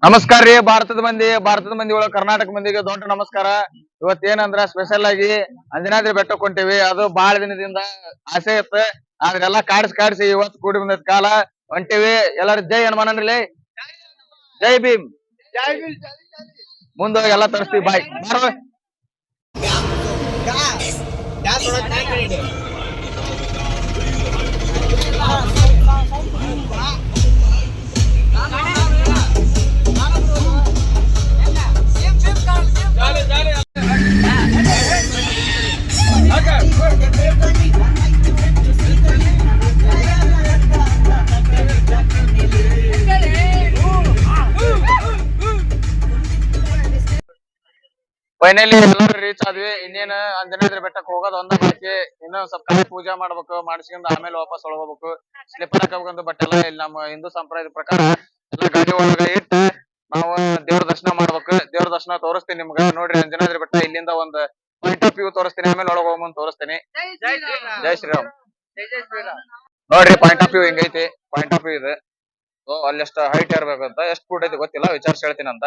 ನಮಸ್ಕಾರ ರೀ ಭಾರತದ ಮಂದಿ ಒಳಗ ಕರ್ನಾಟಕ ಮಂದಿಗೆ ದೊಡ್ಡ ನಮಸ್ಕಾರ. ಇವತ್ತೇನಂದ್ರ ಸ್ಪೆಷಲ್ ಆಗಿ ಅಂಜನಾದ್ರಿ ಬೆಟ್ಟಕ್ಕೆ ಹೊಂಟಿವಿ. ಅದು ಬಾಳ ದಿನದಿಂದ ಆಸೆ ಇತ್ತು, ಆದ್ರೆಲ್ಲಾ ಕಾಡಿಸಿ ಇವತ್ತು ಕೂಡಿ ಬಂದದ ಕಾಲ. ಹೊಂಟಿವಿ ಎಲ್ಲಾರು ಜೈ ಹನುಮಾನನ್ರಿ, ಜೈ ಭೀಮ್. ಮುಂದೋಗಿ ಎಲ್ಲಾ ತರಿಸ್ತೀವಿ. ಬಾಯ್. ಫೈನಲಿ ಎಲ್ಲರೂ ರೀಚ್ ಆದ್ವಿ. ಇನ್ನೇನು ಅಂಜನಾದ್ರಿ ಬೆಟ್ಟಕ್ಕೆ ಹೋಗೋದು ಒಂದ ಬಾಕಿ. ಇನ್ನೊಂದ್ ಸ್ವಲ್ಪ ಪೂಜೆ ಮಾಡ್ಬೇಕು, ಮಾಡಿಸ್ಕೊಂಡ್ ಆಮೇಲೆ ವಾಪಸ್ ಒಳಗೋಗ್ಬೇಕು. ಸ್ಲಿಪ್ಪರ್ ಹಾಕಬೇಕಂತ, ಬಟ್ ಎಲ್ಲ ಇಲ್ಲಿ ನಮ್ಮ ಹಿಂದೂ ಸಂಪ್ರದಾಯದ ಪ್ರಕಾರ ಎಲ್ಲ ಗಾಡಿ ಒಳಗ ಇಟ್ಟು ನಾವು ದೇವ್ರ ದರ್ಶನ ಮಾಡ್ಬೇಕು. ದೇವ್ರ ದರ್ಶನ ತೋರಿಸ್ತೀನಿ ನಿಮ್ಗ. ನೋಡ್ರಿ ಅಂಜನಾದ್ರಿ ಬೆಟ್ಟ ಇಲ್ಲಿಂದ ಒಂದು ಪಾಯಿಂಟ್ ಆಫ್ ವ್ಯೂ ತೋರಿಸ್ತೀನಿ, ಆಮೇಲೆ ಒಳಗ ಹೋಗ್ಬಂದ್ ತೋರಿಸ್ತೀನಿ. ಜೈ ಶ್ರೀರಾಮ್. ನೋಡ್ರಿ ಪಾಯಿಂಟ್ ಆಫ್ ವ್ಯೂ ಹಿಂಗೈತಿ. ಪಾಯಿಂಟ್ ಆಫ್ ವ್ಯೂ ಇದೆ. ಅಲ್ಲಿ ಎಷ್ಟು ಹೈಟ್ ಇರ್ಬೇಕಂತ, ಎಷ್ಟು ಫೂಟ್ ಐತಿ ಗೊತ್ತಿಲ್ಲ, ವಿಚಾರಿಸಿ ಹೇಳ್ತೀನಿ ಅಂತ.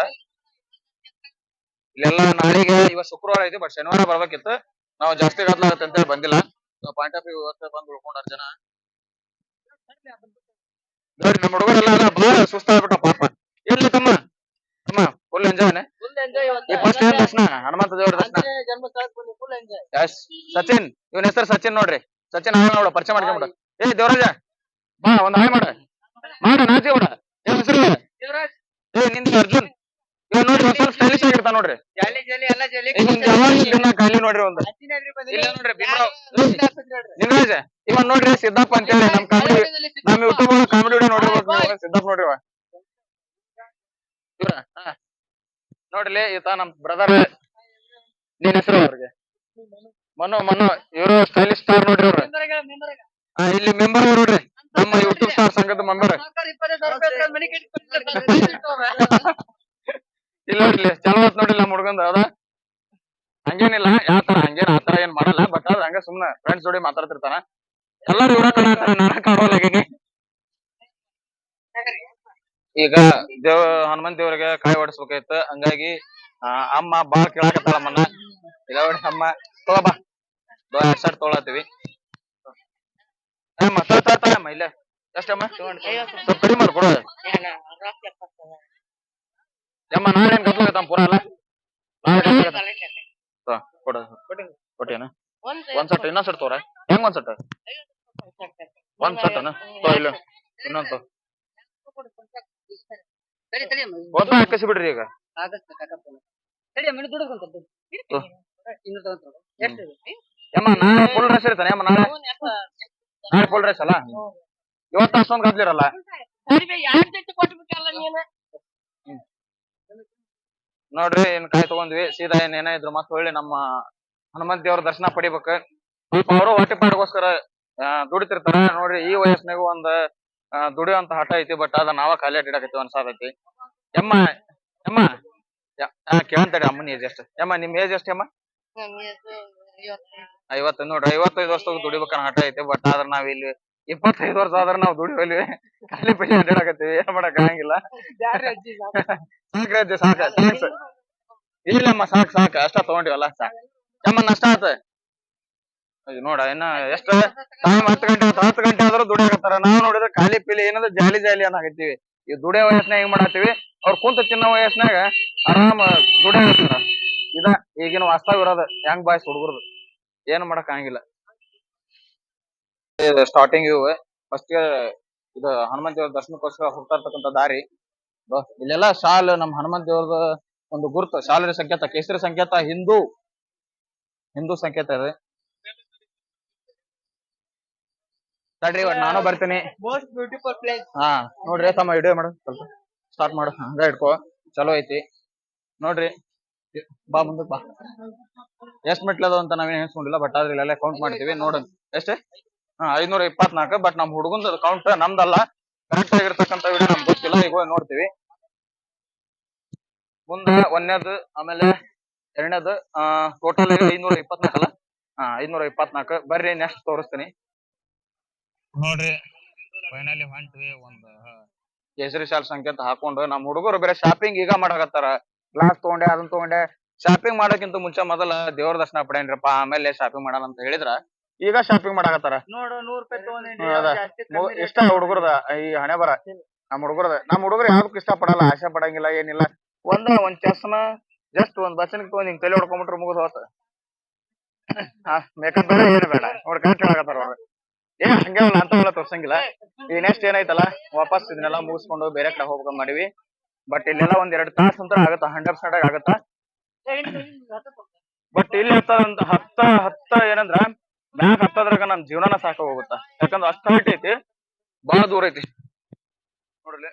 ಇಲ್ಲೆಲ್ಲ ನಾಳೆಗೆ ಇವತ್ತು ಶುಕ್ರವಾರ ಐತಿ, ಬಟ್ ಶನಿವಾರ ಬರ್ಬೇಕಿತ್ತು. ನಾವು ಜಾಸ್ತಿ ಗದ್ದಲಾಗತ್ತೆ ಅಂತ ಹೇಳಿ ಬಂದಿಲ್ಲ. ಪಾಯಿಂಟ್ ಆಫ್ ವ್ಯೂ ವ್ಯವಸ್ಥೆ ಬಂದು ಉಳ್ಕೊಂಡಾರ ಜನ. ನೋಡ್ರಿ ನಮ್ಮ ಹುಡುಗರೆಲ್ಲ ಬಹಳ ಸುಸ್ತಾಗ್ಬಿಟ್ಟ ಪಾಪ. ಎಲ್ಲಿ ತಮ್ಮ ತಮ್ಮ ಫುಲ್ ಎಂಜಾಯ್ನೆ. ಈ ಫಸ್ಟ್ ಏನ್ ದರ್ಶನ, ಹನುಮಂತ ದೇವ್ರ ದರ್ಶನ. ಸಚಿನ್, ಇವನ ಹೆಸರು ಸಚಿನ್. ನೋಡ್ರಿ ಸಚಿನ್ ನೋಡ, ಪರಿಚಯ ಮಾಡ್ಕೊಂಬಿಡ. ಏ ದೇವರಾಜ ಬಾ, ಒಂದ್ ಹಾಯ್ ಮಾಡ ನಾಚಿ ಬಿಡ. ಏನ್ ಹೆಸರು? ಏ ನಿಂದ ಅರ್ಜುನ್. ಇವ್ ನೋಡ್ರಿ ಒಂದ್ ಸ್ವಲ್ಪ ಸ್ಟೈಲಿಶ್ ಆಗಿರ್ತಾನ ನೋಡ್ರಿ. ಖಾಲಿ ನೋಡ್ರಿ ಒಂದು. ಇಲ್ಲ ನೋಡ್ರಿ ಭೀಮರಾವ್. ನಿಂಗರಾಜ ಇವನ್ ನೋಡ್ರಿ ಸಿದ್ದಪ್ಪ ಅಂತ ಹೇಳಿ ನಮ್ ಕಾಮಿಡಿ, ನಮ್ ಯೂಟ್ಯೂಬ್ ಕಾಮಿಡಿ ವಿಡಿಯೋ ನೋಡಿರ್ಬೇಕು. ಸಿದ್ದಪ್ಪ ನೋಡ್ರಿವ ಇವ್ರ. ನೋಡ್ರಿ ಈತ ನಮ್ ಬ್ರದರ್. ನೀನ್ ಹೆಸರು ಅವ್ರಿಗೆ? ಮನು. ಇವರು ಸ್ಟೈಲಿಶ್ ಸ್ಟಾರ್ ನೋಡ್ರಿ ಅವ್ರು. ಇಲ್ಲಿ ಮೆಂಬರ್ ನೋಡ್ರಿ, ನಮ್ಮ ಯೂಟ್ಯೂಬ್ ಸ್ಟಾರ್ ಸಂಘದ ಮೆಂಬರ್. ಇಲ್ಲ ನೋಡ್ರಿ ಚಲೋ ನೋಡ್ರಿ ನಮ್ಮ ಹುಡ್ಗಂದ. ಹೌದಾ, ಹಂಗೇನಿಲ್ಲ ಹಂಗೇನ್ ಆತರ ಏನ್ ಮಾಡಲ್ಲ, ಬಟ್ ಅದ್ ಹಂಗ ಸುಮ್ನೆ ಫ್ರೆಂಡ್ಸ್ ಜೋಡಿ ಮಾತಾಡ್ತಿರ್ತಾನ. ಎಲ್ಲಾರು ಇವ್ರ ಕಾಣತಾರ, ನಾನ ಕಾಣೋಲಾಗಿನಿ. ಈಗ ಹನುಮಂತ ದೇವ್ರಿಗೆ ಕಾಯಿ ಹೊಡಿಸ್ಬೇಕಾಯ್ತು, ಹಂಗಾಗಿ ಅಮ್ಮ ಬಾಳ್ ಕೇಳಾಕತ್ತಾಳ ಅಮ್ಮನ್ನ. ಇಲ್ಲ ನೋಡಿ ಅಮ್ಮ ತಗೋಬಾ, 2 ಶರ್ಟ್ ತೊಗೊಳತೀವಿ. ಅಮ್ಮ ಇಲ್ಲ ಎಷ್ಟಮ್ಮ? ಸ್ವಲ್ಪ ಕಡಿಮೆ ಮಾಡಿ ಕೊಡು. ಅಮ್ಮ ನಾನೇನ್ ಗದ್ಲಾಗತ್ತಮ್ಮ ಪೂರ ಅಲ್ಲ ಕೊಟ್ಟೇನ? ಒಂದ್ ಸಟ್ ಇನ್ನೊಂದ್ ಸಟ್ ತೋರ. ಹೆಂಗ್ ಒಂದ್ ಸಟ್? ಒಂದ್ ಸಟ್ಟನ ತೋ. ಇಲ್ಲ ಇನ್ನೊಂದ್ ತೋ. ಹಾಕಿಸಿ ಬಿಡ್ರಿ ಈಗ. ಅಮ್ಮ ನಾಳೆ ಫುಲ್ ಡ್ರೆಸ್ ಇರ್ತಾನೆ. ಅಮ್ಮ ನಾಳೆ ಫುಲ್ ಡ್ರೆಸ್ ಅಲ್ಲ, ಇವತ್ತು ಅಷ್ಟೊಂದು ಗದ್ಲಿರಲ್ಲ. ನೋಡ್ರಿ ಏನ್ ಕಾಯಿ ತಗೊಂಡ್ವಿ, ಸೀದಾ ಏನೇ ಇದ್ರು ಮತ್ ಹೊಳ್ಳಿ ನಮ್ಮ ಹನುಮಂತ ದೇವ್ರ ದರ್ಶನ ಪಡಿಬೇಕು. ಅವರು ಹೊಟ್ಟೆ ಪಾಡಿಗೋಸ್ಕರ ದುಡಿತಿರ್ತಾರ. ನೋಡ್ರಿ ಈ ವಯಸ್ಸಿನಾಗ ಒಂದ್ ದುಡಿಯುವಂತ ಹಠ ಐತಿ, ಬಟ್ ಅದ ನಾವ ಖಾಲಿ ಅಡ್ಡಾಡಕತ್ತೀವಿ ಅನ್ಸಾದೈತಿ. ಎಮ್ಮ ಕೇಳಂತಡಿ ಅಮ್ಮನ ಏಜ್ ಎಷ್ಟು? ಎಮ್ಮ ನಿಮ್ ಏಜ್ ಎಷ್ಟು ಅಮ್ಮ? 50. ನೋಡ್ರಿ 55 ವರ್ಷದಾಗ ದುಡಿಬೇಕನ್ನ ಹಠ ಐತಿ, ಬಟ್ ಆದ್ರ ನಾವ್ ಇಲ್ಲಿ 25 ವರ್ಷ ಆದ್ರ ನಾವ್ ದುಡಿವಲ್ಲಿ ಖಾಲಿ ಪೈಲಿ ಅಡ್ಡಾಡಕತ್ತೀವಿ. ಏನ್ ಮಾಡಕ್ ಆಗಂಗಿಲ್ಲ. ಸಾಕ್ರಿ ಅಜ್ಜಿ, ಸಾಕ. ಥ್ಯಾಂಕ್ಸ್. ಇಲ್ಲಮ್ಮ ಸಾಕ್ ಅಷ್ಟ ತಗೊಂಡಿವಲ್ಲ ಸಾಕ್. ಅಮ್ಮ ಅಷ್ಟ ಆತ ನೋಡ. ಇನ್ನ ಎಷ್ಟ ಟೈಮ್ 10 ಗಂಟೆ ಆದ್ರೂ ದುಡಿಯಾಕತ್ತಾರ. ನಾವ್ ನೋಡಿದ್ರೆ ಖಾಲಿ ಪೀಲಿ ಏನಂದ್ರೆ ಜಾಲಿ ಅನ್ನಾಗತ್ತೀವಿ. ಈ ದುಡಿಯೋ ವಯಸ್ಸಿನಾಗ ಹೆಂಗ್ ಮಾಡತ್ತೀವಿ, ಅವ್ರ ಕುಂತ ತಿನ್ನೋ ವಯಸ್ಸಿನಾಗ ಆರಾಮ ದುಡಿಯಾಕತ್ತಾರ. ಇದ ಈಗಿನ ವಾಸ್ತವ ಇರೋದು ಹೆಂಗ್ ಬಾಯ್ಸ್ ಹುಡುಗರ್ದು. ಏನ್ ಮಾಡಕ್ ಆಗಂಗಿಲ್ಲ. ಸ್ಟಾರ್ಟಿಂಗ್ ಇವು ಫಸ್ಟ್ ಇದು ಹನುಮಂತ ದೇವ್ರ ದರ್ಶನಕ್ಕೋಸ್ಕರ ಹೋಗ್ತಾ ಇರ್ತಕ್ಕಂಥ ದಾರಿ. ಇಲ್ಲೆಲ್ಲ ಶಾಲ್ ನಮ್ ಹನುಮಂತ ದೇವ್ರದ ಒಂದು ಗುರುತು, ಶಾಲರಿ ಸಂಕೇತ, ಕೇಸರಿ ಸಂಕೇತ, ಹಿಂದೂ ಸಂಕೇತ ಇದೆ. ತಡ್ರಿ ನಾನು ಬರ್ತೀನಿ. Most beautiful place. ನೋಡ್ರಿ ತಮ್ಮ ವಿಡಿಯೋ ಮಾಡು, ಸ್ವಲ್ಪ ಸ್ಟಾರ್ಟ್ ಮಾಡು. ಹಂಗ ಇಟ್ಕೋ, ಚಲೋ ಐತಿ ನೋಡ್ರಿ. ಬಾ ಮುಂದಕ್ ಬಾ. ಎಷ್ಟ್ ಮೆಟ್ಲದ ಅಂತ ನಾವೇನ್ ಎಣಿಸ್ಕೊಂಡಿಲ್ಲ, ಬಟ್ ಆದ್ರೆ ಇಲ್ಲೆಲ್ಲ ಕೌಂಟ್ ಮಾಡ್ತೀವಿ. ನೋಡ ಎಷ್ಟೇ 524. ಬಟ್ ನಮ್ ಹುಡುಗಂದ ಕೌಂಟ್ ನಮ್ದಲ್ಲ, ಕರೆಕ್ಟ್ ಆಗಿರ್ತಕ್ಕಂಥ ವಿಡಿಯೋ ನಮ್ಗೆ ಗೊತ್ತಿಲ್ಲ. ಈಗ ನೋಡ್ತೀವಿ. ಮುಂದ 1ನೇದು, ಆಮೇಲೆ 2ನೇದು, ಟೋಟಲ್ 524 ಅಲ್ಲ. 524. ಬರ್ರಿ ನೆಕ್ಸ್ಟ್ ತೋರಿಸ್ತೀನಿ. ನೋಡ್ರಿ ಫೈನಲಿ ಹೊಂಟ್ವಿ. ಕೇಸರಿ ಶಾಲ್ ಸಂಕೇತ ಹಾಕೊಂಡು ನಮ್ ಹುಡುಗರು ಬೇರೆ ಶಾಪಿಂಗ್ ಈಗ ಮಾಡಕತ್ತಾರ. ಗ್ಲಾಸ್ ತಗೊಂಡೆ ಅದನ್ನ ತಗೊಂಡೆ. ಶಾಪಿಂಗ್ ಮಾಡೋಕ್ಕಿಂತ ಮುಂಚೆ ಮೊದಲ ದೇವ್ರ ದರ್ಶನ ಪಡೇನ್ರಪ್ಪ ಆಮೇಲೆ ಶಾಪಿಂಗ್ ಮಾಡೋಣ ಅಂತ ಹೇಳಿದ್ರ ಈಗ ಶಾಪಿಂಗ್ ಮಾಡಕತ್ತಾರ. ನೋಡು 100 ರೂಪಾಯಿ ತಗೊಂಡೇನಿ ಅದ ಇಷ್ಟ ಹುಡುಗರದ ಈ ಹಣೆ ಬರ ನಮ್ ಹುಡುಗರು ಯಾವ್ದಕ್ ಇಷ್ಟ ಪಡಲ್ಲ, ಆಸೆ ಪಡಂಗಿಲ್ಲ ಏನಿಲ್ಲ. ಒಂದ್ ಚಸ್ಮ ಜಸ್ಟ್ ಒಂದ್ ಬಸನಿಗೆ ತಗೊಂಡ್ ಹಿಂಗ್ ತಲೆ ಹೊಡ್ಕೊಂಡ್ಬಿಟ್ರೆ ಮುಗಿದ್ ಹೋತ. ಮೇಕಪ್ ಬೇಡ ಏನು ಬೇಡ ನೋಡ್ ಕರೆಕ್ಟ್ ಹೇಳಕತ್ತಾರ ಅವ್ರು. ಹಂಗೇವಲ್ಲ ಅಂತವೆಲ್ಲ ತೋರ್ಸಂಗಿಲ್ಲ. ಈ ನೆಕ್ಸ್ಟ್ ಏನೈತಲ್ಲ ವಾಪಸ್ ಇದನ್ನೆಲ್ಲ ಮುಗಿಸ್ಕೊಂಡು ಬೇರೆ ಕಡೆ ಹೋಗ್ಬೇಕಂತ ಮಾಡಿವಿ. ಬಟ್ ಇಲ್ಲೆಲ್ಲ ಒಂದ್ 2 ತಾಸು ಅಂತ ಆಗತ್ತ, 100% ಆಗತ್ತ. ಬಟ್ ಇಲ್ಲಿ ಹತ್ತ ಏನಂದ್ರ ಮ್ಯಾಗ ಹತ್ತದ್ರಾಗ ನಮ್ ಜೀವನನ ಸಾಕ ಹೋಗುತ್ತ. ಯಾಕಂದ್ರ ಅಷ್ಟ ಹೈಟ್ ಐತಿ, ಬಹಳ ದೂರ ಐತಿ ನೋಡ್ರಿ.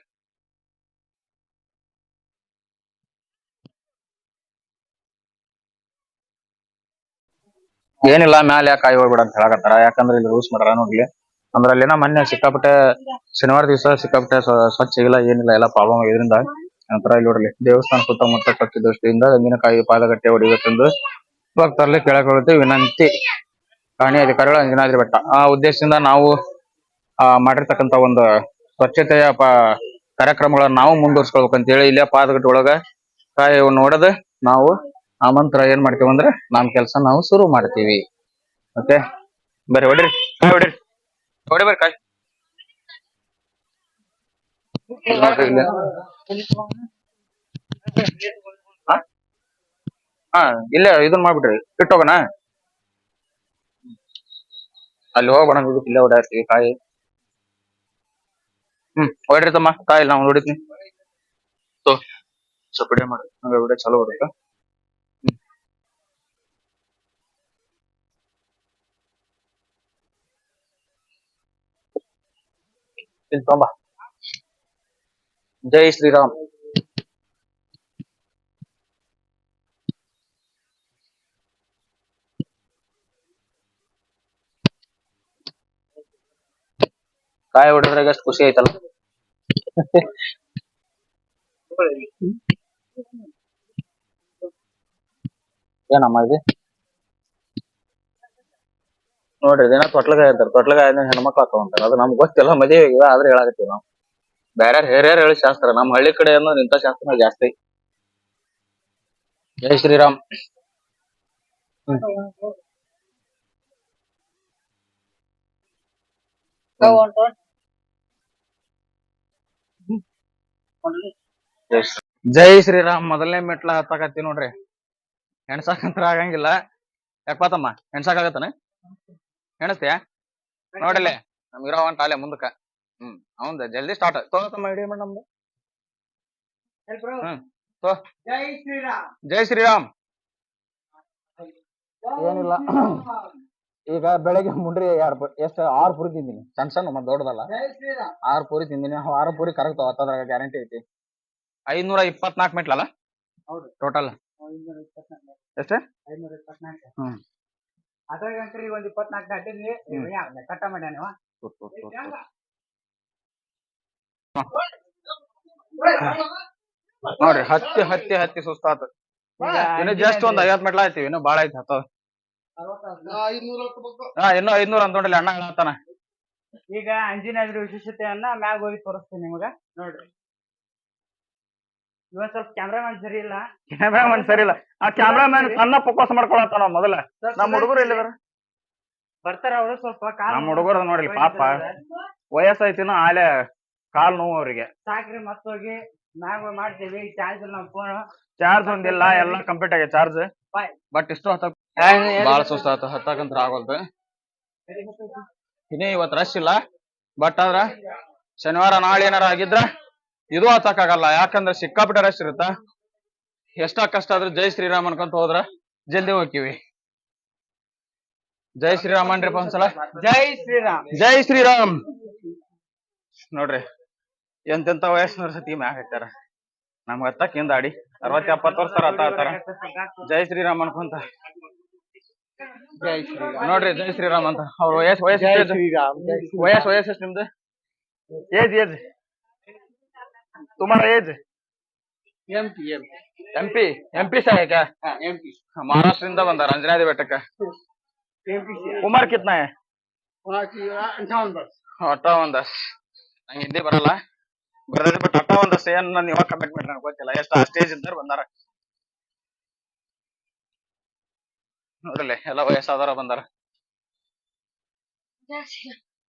ಏನಿಲ್ಲ ಮ್ಯಾಲ ಯಾಕೆ ಕಾಯಿ ಹೋಗ್ಬಿಡ ಅಂತ ಹೇಳಕತ್ತಾರ. ಯಾಕಂದ್ರೆ ಇಲ್ಲಿ ರೂಲ್ಸ್ ಮಾಡ್ಯಾರ ನೋಡ್ಲಿ. ಅಂದ್ರ ಅಲ್ಲೇನ ಮೊನ್ನೆ ಸಿಕ್ಕಾಪಟ್ಟೆ ಶನಿವಾರ ದಿವಸ ಸಿಕ್ಕಾಪಟ್ಟೆ ಸ್ವಚ್ಛ ಇಲ್ಲ ಏನಿಲ್ಲ ಎಲ್ಲ ಪ್ರಾಬ್ಲಮ್ ಇದರಿಂದ ನಂತರ ಇಲ್ಲಿ ನೋಡ್ರಿ ದೇವಸ್ಥಾನ ಸುತ್ತಮುತ್ತ ಸ್ವಚ್ಛ ದೃಷ್ಟಿಯಿಂದ ತೆಂಗಿನಕಾಯಿ ಪಾದಗಟ್ಟೆ ಹೊಡಿಬೇಕೆಂದು ಭಕ್ತರಲ್ಲಿ ಕೇಳಕೊಳ್ಳುತ್ತೆ ವಿನಂತಿ. ಕಾಣಿ ಅಧಿಕಾರಿಗಳು ಅಂಜನಾದ್ರಿ ಬೆಟ್ಟ ಆ ಉದ್ದೇಶದಿಂದ ನಾವು ಮಾಡಿರ್ತಕ್ಕಂತ ಒಂದು ಸ್ವಚ್ಛತೆಯ ಕಾರ್ಯಕ್ರಮಗಳನ್ನ ನಾವು ಮುಂದುವರ್ಸ್ಕೊಳ್ಬೇಕಂತ ಹೇಳಿ ಇಲ್ಲೇ ಪಾದಗಟ್ಟೆ ಒಳಗ ಕಾಯಿ ನೋಡದ ನಾವು ಆಮಂತ್ರ ಏನ್ ಮಾಡ್ತೀವಿ ಅಂದ್ರೆ ನಮ್ ಕೆಲ್ಸ ನಾವು ಶುರು ಮಾಡ್ತೀವಿ. ಓಕೆ ಬರ್ರಿ ಹೊಡಿರಿ ಕಾಯಿ ಹೊಡಿ ಬರ್ರಿ ಕಾಯಿ. ಹಾ ಇಲ್ಲೇ ಇದನ್ ಮಾಡ್ಬಿಟ್ರಿ ಹೋಗೋಣ. ಅಲ್ಲಿ ಹೋಗ್ಬೇಡ ಇಲ್ಲೇ ಹೊಡ್ಯಾಡ್ತೀವಿ ಕಾಯಿ. ಹೊಡ್ರಿ ತಮ್ಮ ಕಾಯಿ ನಾವು ಹೊಡಿತೀನಿ. ಸ್ವಲ್ಪ ವಿಡಿಯೋ ಮಾಡಿ ಹಂಗ ವಿಡಿಯೋ ಚಲೋ ಬರುತ್ತ. ತೊಂಬ ಜೈ ಶ್ರೀರಾಮ್. ಕಾಯಿ ಹೊಡೆದ್ರಾಗ ಅಷ್ಟು ಖುಷಿ ಆಯ್ತಲ್ಲ. ಏನಮ್ಮ ಇದು ನೋಡ್ರಿ ಇದೇನ ತೊಟ್ಲಗಾಯ ಅಂತಾರ. ತೊಟ್ಲಗಾಯ ಹೆಣ್ಮಕ್ಳು ಹಾಕೊಂತಾರ. ಅದು ನಮ್ಗೆ ಗೊತ್ತಿಲ್ಲ, ಮದುವೆ ಆದ್ರೆ ಹೇಳಾಕತ್ತೀವಿ ನಾವು. ಬೇರೆ ಹಿರಿಯರ್ ಹೇಳಿ ಶಾಸ್ತ್ರ. ನಮ್ ಹಳ್ಳಿ ಕಡೆ ಅನ್ನೋದು ಇಂಥ ಶಾಸ್ತ್ರ ಜಾಸ್ತಿ. ಜೈ ಶ್ರೀರಾಮ್. ಜೈ ಶ್ರೀರಾಮ್. ಮೊದಲನೇ ಮೆಟ್ಲ ಹತ್ತಾಕತ್ತಿ ನೋಡ್ರಿ. ಹೆಣ್ಸಾಕಂತ್ರ ಆಗಂಗಿಲ್ಲ. ಯಾಕಪ್ಪ ಹೆಣ್ಸಾಕಾಗತ್ತಾನ ಹೆಣಸ್ತೀಯ ನೋಡಲೆ ನಮ್ ಇರೋ ಒಂಟ ಅಲ್ಲೇ ಮುಂದಕ್ಕ. ಅವಂದ ಜಲ್ದಿ ಸ್ಟಾರ್ಟ್ ತೋತಮ್ಮ ಹಿಡಿಯ ಮಾಡ ನಮ್ದು. ಜೈ ಶ್ರೀರಾಮ್. ಏನಿಲ್ಲ ಈಗ ಬೆಳಗ್ಗೆ ಮುಂಡ್ರಿ ಎಷ್ಟು 6 ಪೂರಿ ತಿಂದಿನಿ. ಸಣ್ಣ ಮತ್ ದೊಡ್ಡದಲ್ಲ. 6 ಪೂರಿ ತಿಂದಿನಿ. 6 ಪೂರಿ ಕರೆಕ್ಟ್ ಅದ್ರಾಗ ಗ್ಯಾರಂಟಿ ಐತಿ. 524 ಮೆಟ್ಲಲ್ಲ ಟೋಟಲ್. ಎಷ್ಟ? 524. ಅದ್ರಾಗ ಒಂದ್ 24 ದಾಟಿದ್ವಿ ಕಟ್ಟ ಮಾಡ್ಯಾನ. ನೋಡ್ರಿ ಹತ್ತಿ ಸುಸ್ತಾತ. ಇನ್ನು ಜಸ್ಟ್ ಒಂದ್ 50 ಮೆಟ್ಲ ಆಯ್ತಿವಿ. ಇನ್ನು ಬಾಳ ಐತಿ ಹತ್ತದ. ಇನ್ನು 500 ಅಂತ ನೋಡ್ರಿ ಅಣ್ಣ ಹೇಳತ್ತಾನ. ಈಗ ಅಂಜನಾದ್ರಿ ವಿಶೇಷತೆಯನ್ನ ಮ್ಯಾಗ ಹೋಗಿ ತೋರಿಸ್ತೀನಿ ನಿಮಗ ನೋಡ್ರಿ. ಇವನ್ ಸ್ವಲ್ಪ ಕ್ಯಾಮ್ರಾಮನ್ ಸರಿ ಇಲ್ಲ. ಆ ಕ್ಯಾಮ್ರಾಮನ್ ತನ್ನ ಫೋಕಸ್ ಮಾಡ್ಕೊಳತ್ತಾನ ಮೊದಲ. ನಮ್ಮ ಹುಡುಗರು ಎಲ್ಲಿದಾರ ಬರ್ತಾರ ಅವ್ರು. ಸ್ವಲ್ಪ ನಮ್ಮ ಹುಡುಗರು ನೋಡ್ರಿ ಪಾಪ ವಯಸ್ಸಾಯ್ತಿನ ಆಲೆ ಕಾಲ್ ನೋವು ಅವ್ರಿಗೆ. ಸಾಕ್ರಿ ಮತ್ತೋಗಿ ಮ್ಯಾಗ ಮಾಡ್ತೀವಿ. ಚಾರ್ಜ್ ನಮ್ ಫೋನ್ ಚಾರ್ಜ್ ಒಂದಿಲ್ಲ, ಎಲ್ಲಾ ಕಂಪ್ಲೀಟ್ ಆಗಿ ಚಾರ್ಜ್. ಬಟ್ ಇಷ್ಟು ಬಾಳ ಸುಸ್ತಾತ, ಹತ್ತಾಕಂತ್ರ ಆಗೋಲ್ದು. ಇನ್ನೇ ಇವತ್ ರಶ್ ಇಲ್ಲ. ಬಟ್ ಆದ್ರ ಶನಿವಾರ ನಾಳೆ ಏನಾರ ಆಗಿದ್ರ ಇದು ಹತ್ತಕ್ಕಾಗಲ್ಲ. ಯಾಕಂದ್ರೆ ಸಿಕ್ಕಾಪಟ್ಟೆ ರಶ್ ಇರುತ್ತ. ಎಷ್ಟ ಕಷ್ಟ ಆದ್ರೂ ಜೈ ಶ್ರೀರಾಮ್ ಅನ್ಕೊಂತ ಹೋದ್ರ ಜಲ್ದಿ ಹೋಗ್ತೀವಿ. ಜೈ ಶ್ರೀರಾಮ್ ಅನ್ರಿಪ್ಪ ಒಂದ್ಸಲ. ಜೈ ಶ್ರೀರಾಮ್. ಜೈ ಶ್ರೀರಾಮ್. ನೋಡ್ರಿ ಎಂತೆಂತ ವಯಸ್ಸಿನವ್ರ ಸತಿ ಮ್ಯಾಗ ಹಾಕ್ತಾರ. ನಮ್ಗ ಹತ್ತಕ್ ಹಿಂದ ಆಡಿ 60-70 ವರ್ಷ ಹತ್ತಾರ. ಜೈ ಶ್ರೀರಾಮ್ ಅನ್ಕೊಂತ ನೋಡ್ರಿ ಜೈ ಶ್ರೀರಾಮ್ ಅಂತ. ಅವ್ರ ವಯಸ್ಸು ಎಷ್ಟು ನಿಮ್ದು? ಏಜ್ तुम्हारा एज? MP से है क्या? महाराष्ट्र इंदा बंदा अंजनाद्री बेटक. उम्र कितना है? 58 वर्ष. 58 ನಂಗೆ ಹಿಂದಿ ಬರಲ್ಲ. ಬರ್ತೈತಿ ಬಟ್ ಅಟ್ಟ ಒಂದಷ್ಟು ಏನ್ ನೀವ ಕಮೆಂಟ್ ಮಾಡ್ರಿ ನನಗೆ ಗೊತ್ತಿಲ್ಲ ಎಷ್ಟು ಸ್ಟೇಜ್ ಇದ್ದಾರೆ ಬಂದಾರ ನೋಡ್ರಿ ಎಲ್ಲ ವಯಸ್ಸಾದವ್ರ ಬಂದಾರ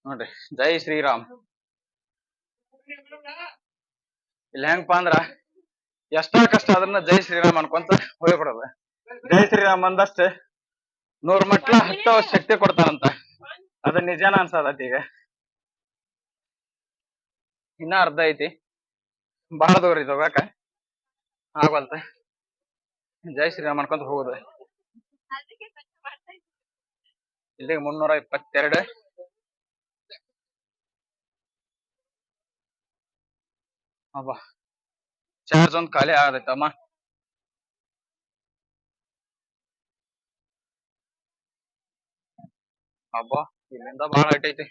ನೋಡ್ರಿ ಜೈ ಶ್ರೀರಾಮ್ ಇಲ್ಲಿ ಹೆಂಗಪ್ಪ ಅಂದ್ರ ಎಷ್ಟ ಕಷ್ಟ ಅದನ್ನ ಜೈ ಶ್ರೀರಾಮ್ ಅನ್ಕೊಂತ ಹೋಗ್ಬಿಡೋದು ಜೈ ಶ್ರೀರಾಮ್ ಅಂದಷ್ಟೇ 100 ಮಟ್ಲ ಹತ್ತೋ ಶಕ್ತಿ ಕೊಡ್ತಾನಂತ ಅದ ನಿಜಾನ ಅನ್ಸದತಿ ಈಗ ಇನ್ನ ಅರ್ಧ ಐತಿ ಬಹಳ ದೂರ ಐತಿ ಹೋಗಾಕ ಆಗವಲ್ತ ಜೈ ಶ್ರೀರಾಮ್ ಅನ್ಕೊಂತ ಹೋಗುದು ಇಲ್ಲಿಗೆ 322 ಅಬ್ಬ ಚಾರ್ಜ್ ಒಂದ್ ಖಾಲಿ ಆಗದೈತಮ್ಮ ಹಬ್ಬ ಇಲ್ಲಿಂದ ಬಹಳ ಹೈಟ್ ಐತಿ